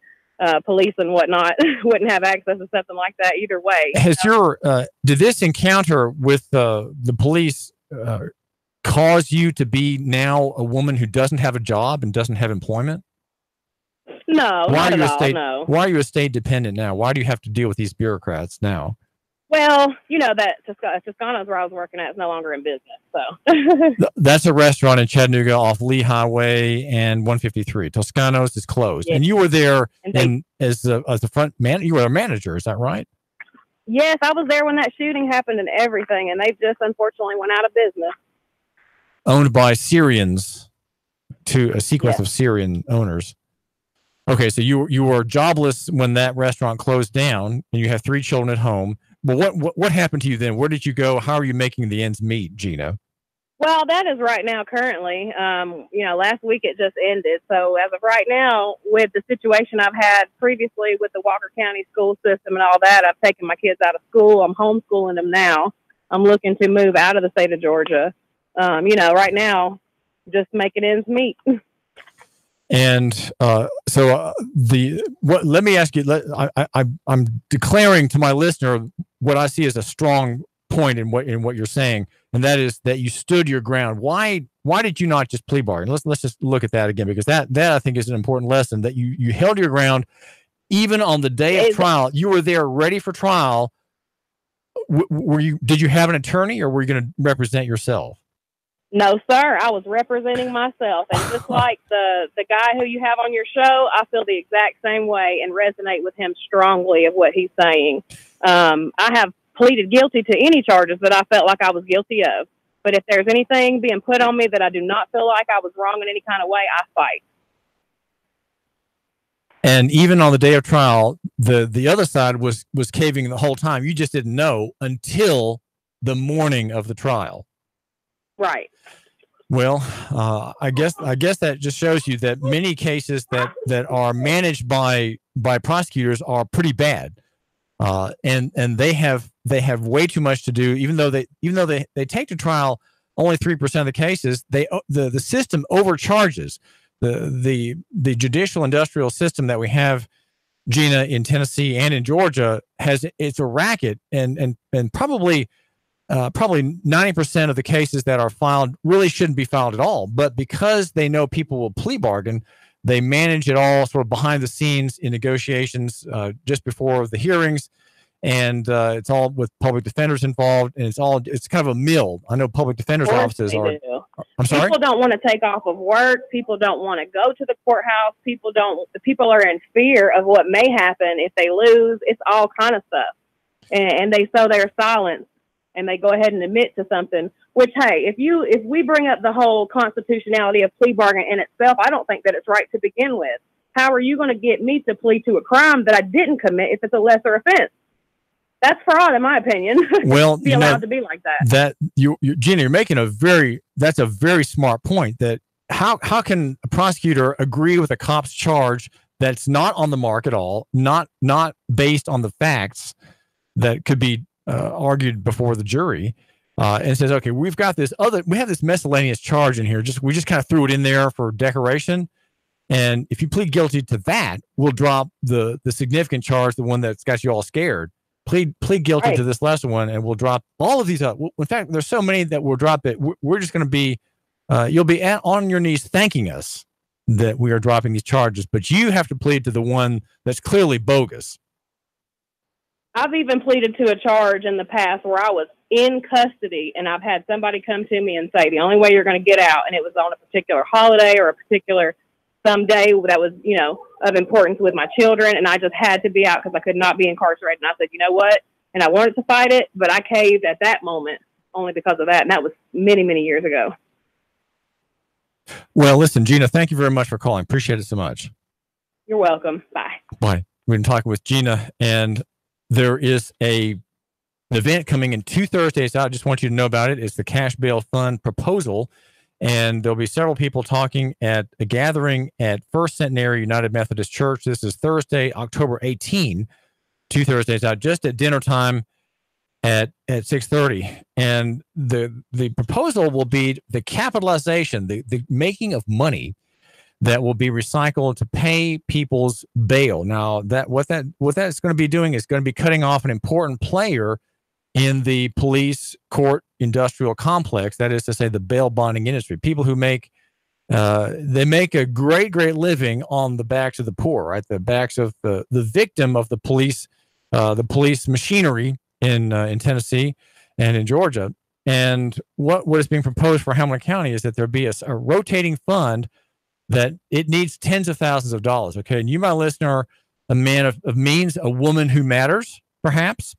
police and whatnot wouldn't have access to something like that either way. Has did this encounter with the police cause you to be now a woman who doesn't have a job and doesn't have employment? No, not at all, no. Why are you a state dependent now? Why do you have to deal with these bureaucrats now? Well, you know that Toscano's where I was working at is no longer in business. So that's a restaurant in Chattanooga off Lee Highway and 153. Toscano's is closed, and you were there as the front man. You were a manager, is that right? Yes, I was there when that shooting happened and everything, and they just unfortunately went out of business. Owned by Syrians, to a sequence of Syrian owners. Okay, so you were jobless when that restaurant closed down, and you have 3 children at home. But what happened to you then? Where did you go? How are you making the ends meet, Gina? Well, that is right now currently. You know, last week it just ended. So as of right now, with the situation I've had previously with the Walker County school system and all that, I've taken my kids out of school. I'm homeschooling them now. I'm looking to move out of the state of Georgia. You know, right now, just making ends meet. And let me ask you. I'm declaring to my listener what I see as a strong point in what you're saying, and that is that you stood your ground. Why did you not just plea bargain? Let's just look at that again, because that I think is an important lesson, that you held your ground even on the day of trial. You were there ready for trial. Did you have an attorney, or were you going to represent yourself? No, sir. I was representing myself. And just like the guy who you have on your show, I feel the exact same way and resonate with him strongly of what he's saying. I have pleaded guilty to any charges that I felt like I was guilty of. But if there's anything being put on me that I do not feel like I was wrong in any kind of way, I fight. And even on the day of trial, the other side was caving the whole time. You just didn't know until the morning of the trial. Right. Well, I guess that just shows you that many cases that are managed by prosecutors are pretty bad, and they have way too much to do. Even though they take to trial only 3% of the cases, the system overcharges. The judicial industrial system that we have, Gina, in Tennessee and in Georgia it's a racket, and probably 90% of the cases that are filed really shouldn't be filed at all. But because they know people will plea bargain, they manage it all sort of behind the scenes in negotiations just before the hearings. And it's all with public defenders involved. And it's kind of a mill. I know public defenders' offices are. I'm sorry? People don't want to take off of work. People don't want to go to the courthouse. People are in fear of what may happen if they lose. It's all kind of stuff. And they sow their silence. And they go ahead and admit to something, which, hey, if we bring up the whole constitutionality of plea bargain in itself, I don't think that it's right to begin with. How are you going to get me to plead to a crime that I didn't commit if it's a lesser offense? That's fraud, in my opinion. Well, be allowed to be like that. That Gina, you're making a very smart point. That how can a prosecutor agree with a cop's charge that's not on the mark at all, not based on the facts that could be argued before the jury, and says, okay, we have this miscellaneous charge in here. We just kind of threw it in there for decoration. And if you plead guilty to that, we'll drop the significant charge, the one that's got you all scared. Plead guilty to this lesser one, and we'll drop all of these up. In fact, there's so many that we'll drop it. We're just going to be, you'll be on your knees thanking us that we are dropping these charges, but you have to plead to the one that's clearly bogus. I've even pleaded to a charge in the past where I was in custody, and I've had somebody come to me and say, the only way you're going to get out, and it was on a particular holiday or a particular some day that was, you know, of importance with my children, and I just had to be out because I could not be incarcerated. And I said, you know what? And I wanted to fight it, but I caved at that moment only because of that. And that was many, many years ago. Well, listen, Gina, thank you very much for calling. Appreciate it so much. You're welcome. Bye. Bye. We've been talking with Gina, and there is an event coming in 2 Thursdays out. I just want you to know about it. It's the Cash Bail Fund proposal, and there'll be several people talking at a gathering at First Centenary United Methodist Church. This is Thursday, October 18, 2 Thursdays out, just at dinner time at 6:30. And the proposal will be the capitalization, the making of money that will be recycled to pay people's bail. Now, what that's going to be doing is going to be cutting off an important player in the police court industrial complex. That is to say, the bail bonding industry. People who make they make a great living on the backs of the poor, right? The backs of the victim of the police machinery in Tennessee and in Georgia. And what is being proposed for Hamilton County is that there be a rotating fund that it needs tens of thousands of dollars. Okay. And you, my listener, a man of means, a woman who matters, perhaps,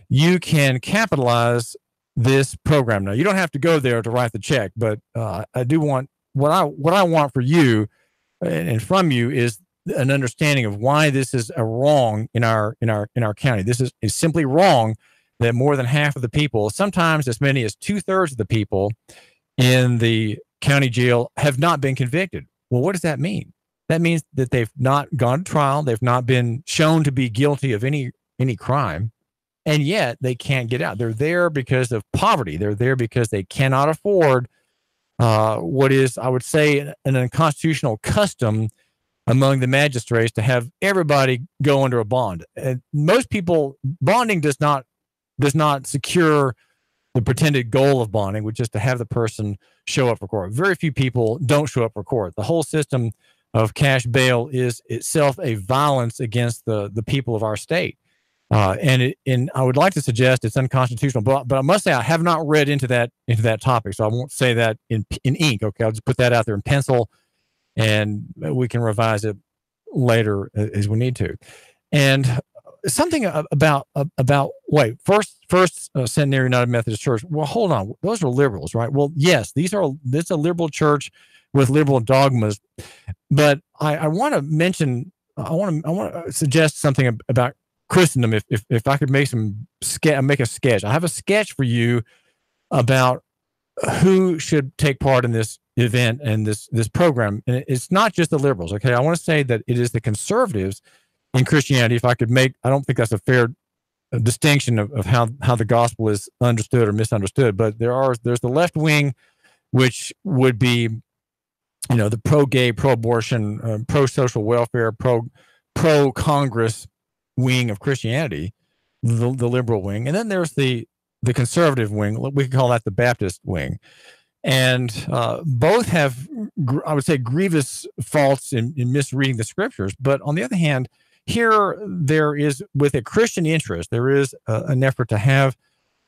you can capitalize this program. Now, you don't have to go there to write the check, but I do want what I want for you and from you is an understanding of why this is a wrong in our county. This is simply wrong that more than half of the people, sometimes as many as 2/3 of the people in the county jail have not been convicted. Well, what does that mean? That means that they've not gone to trial. They've not been shown to be guilty of any crime, and yet they can't get out. They're there because of poverty. They're there because they cannot afford what is, I would say, an unconstitutional custom among the magistrates to have everybody go under a bond. And most people, bonding does not secure the pretended goal of bonding, which is to have the person show up for court. Very few people don't show up for court. The whole system of cash bail is itself a violence against the people of our state. And I would like to suggest it's unconstitutional, but I must say I have not read into that topic, so I won't say that in ink. Okay, I'll just put that out there in pencil, and we can revise it later as we need to. And something about First Centenary United Methodist Church. Well, hold on, those are liberals, right? Well, yes, this is a liberal church with liberal dogmas, but I want to mention, I want to suggest something about Christendom. If I could make a sketch, I have a sketch for you about who should take part in this event and this program. And it's not just the liberals. Okay. I want to say that it is the conservatives in Christianity. If I could make, I don't think that's a fair distinction of how the gospel is understood or misunderstood, but there's the left wing, which would be, the pro-gay, pro-abortion, pro-social welfare, pro-Congress wing of Christianity, the liberal wing. And then there's the conservative wing. We could call that the Baptist wing. And both have, I would say, grievous faults in misreading the scriptures. But on the other hand, here there is, with a Christian interest, there is an effort to have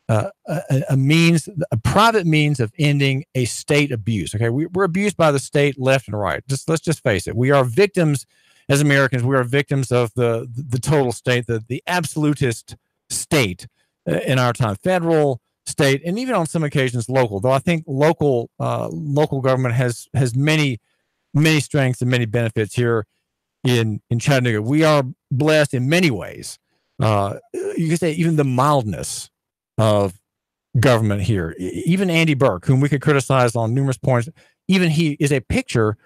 a private means of ending a state abuse. Okay, we're abused by the state left and right. Let's just face it. We are victims as Americans. We are victims of the total state, the absolutist state in our time, federal, state, and even on some occasions local. Though I think local government has many strengths and many benefits here in Chattanooga. We are blessed in many ways. You could say even the mildness of government here. Even Andy Burke, whom we could criticize on numerous points, even he is a picture,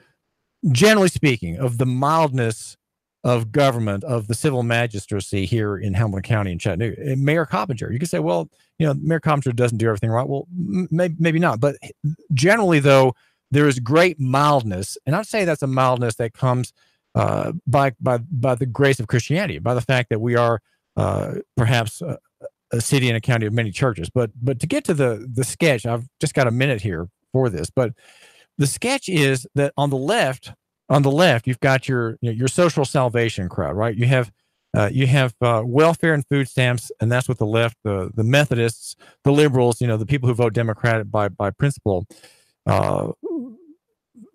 generally speaking, of the mildness of government, of the civil magistracy here in Hamilton County and Chattanooga. And Mayor Coppinger, you could say, well, Mayor Coppinger doesn't do everything right. Well, maybe not. But generally, there is great mildness. And I'd say that's a mildness that comes by the grace of Christianity, by the fact that we are perhaps a city and a county of many churches. But to get to the sketch, I've just got a minute here for this. But the sketch is that on the left, you've got your social salvation crowd, right? You have welfare and food stamps, and that's what the left, the Methodists, the liberals, the people who vote Democratic by principle,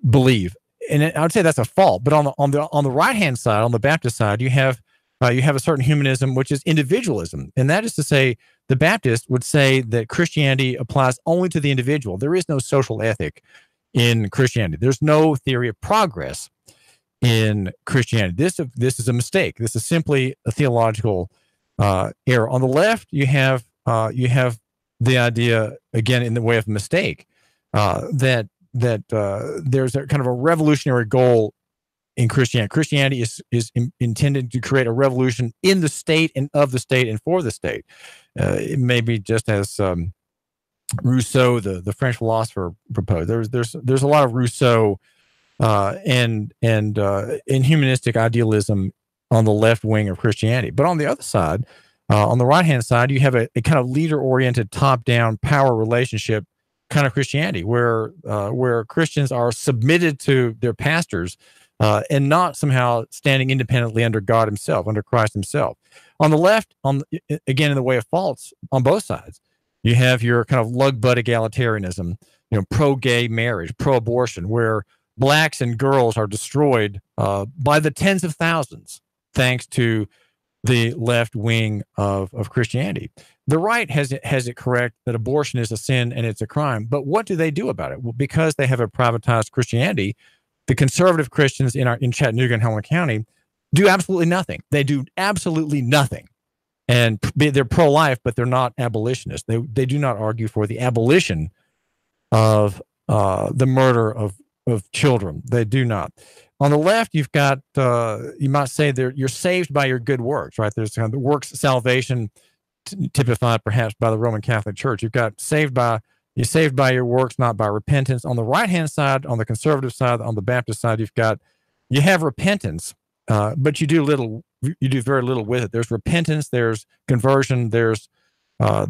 believe. And I would say that's a fault. But on the right hand side, on the Baptist side, you have You have a certain humanism, which is individualism. And that is to say, the Baptist would say that Christianity applies only to the individual. There is no social ethic in Christianity. There's no theory of progress in Christianity. This is a mistake. This is simply a theological error. On the left, you have the idea, again, in the way of mistake, that there's a kind of a revolutionary goal in Christianity. Christianity is intended to create a revolution in the state and of the state and for the state. It may be just as Rousseau, the French philosopher, proposed. There's a lot of Rousseau and humanistic idealism on the left wing of Christianity. But on the other side, on the right-hand side, you have a kind of leader-oriented, top-down power relationship kind of Christianity, where Christians are submitted to their pastors and not somehow standing independently under God himself, under Christ himself. On the left, again, in the way of faults, on both sides, you have your kind of lug-butt egalitarianism, pro-gay marriage, pro-abortion, where blacks and girls are destroyed by the tens of thousands, thanks to the left wing of Christianity. The right has it correct that abortion is a sin and it's a crime, but what do they do about it? Well, because they have a privatized Christianity, the conservative Christians in Chattanooga and Helena County do absolutely nothing. They do absolutely nothing. And they're pro-life, but they're not abolitionists. They do not argue for the abolition of the murder of children. They do not. On the left, you've got, you might say, you're saved by your good works, right? There's kind of the works salvation typified perhaps by the Roman Catholic Church. You're saved by your works, not by repentance. On the right-hand side, on the conservative side, on the Baptist side, you have repentance, but you do very little with it. There's repentance, there's conversion, there's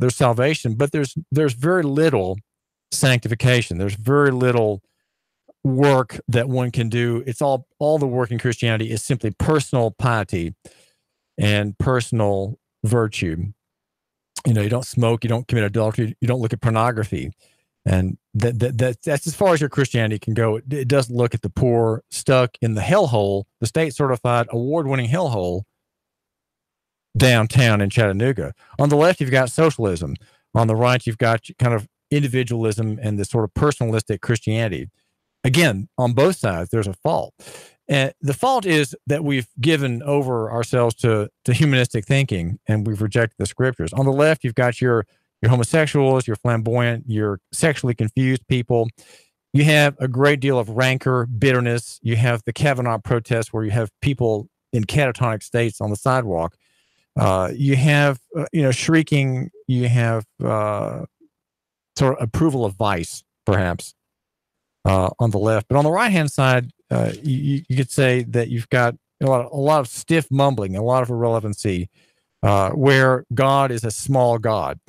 salvation, but there's very little sanctification. There's very little work that one can do. It's all the work in Christianity is simply personal piety and personal virtue. You don't smoke, you don't commit adultery, you don't look at pornography, and that's as far as your Christianity can go. It doesn't look at the poor stuck in the hellhole, the state-certified, award-winning hellhole downtown in Chattanooga. On the left, you've got socialism. On the right, you've got kind of individualism and this sort of personalistic Christianity. Again, on both sides, there's a fault. And the fault is that we've given over ourselves to humanistic thinking and we've rejected the scriptures. On the left, you've got your homosexuals, your flamboyant, your sexually confused people. You have a great deal of rancor, bitterness. You have the Kavanaugh protests where you have people in catatonic states on the sidewalk. You have, shrieking. You have sort of approval of vice, perhaps, on the left. But on the right-hand side, you could say that you've got a lot of stiff mumbling, a lot of irrelevancy, where God is a small God.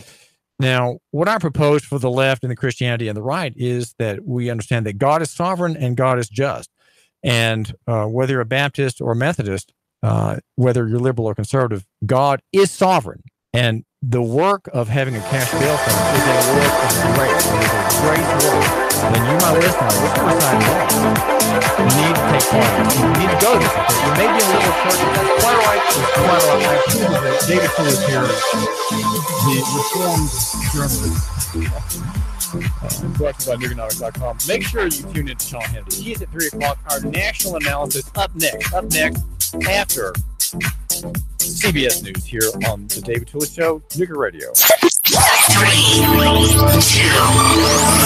Now, what I propose for the left and the Christianity and the right is that we understand that God is sovereign and God is just. And whether you're a Baptist or a Methodist, whether you're liberal or conservative, God is sovereign. And the work of having a cash bail fund is a work of grace. It is a grace work. And you, my listener, whichever side you are, you need to take part in it. You need to go to this. You may be a little church. That's quite all right. It's quite all right. I approve of it. David Fuller is here, the Reformed Journalist. Brought to you by Newgonomics.com. Make sure you tune in to Sean Hannity. He is at 3 o'clock. Our national analysis up next after CBS News here on the David Fuller Show, Nuga Radio. 3, 2,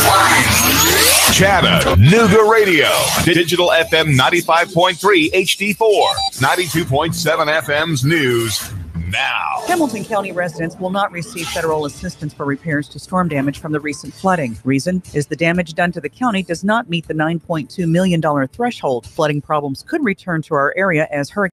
1. Chattanooga Radio. Digital FM 95.3 HD4. 92.7 FM's news now. Hamilton County residents will not receive federal assistance for repairs to storm damage from the recent flooding. Reason is the damage done to the county does not meet the $9.2 million threshold. Flooding problems could return to our area as hurricane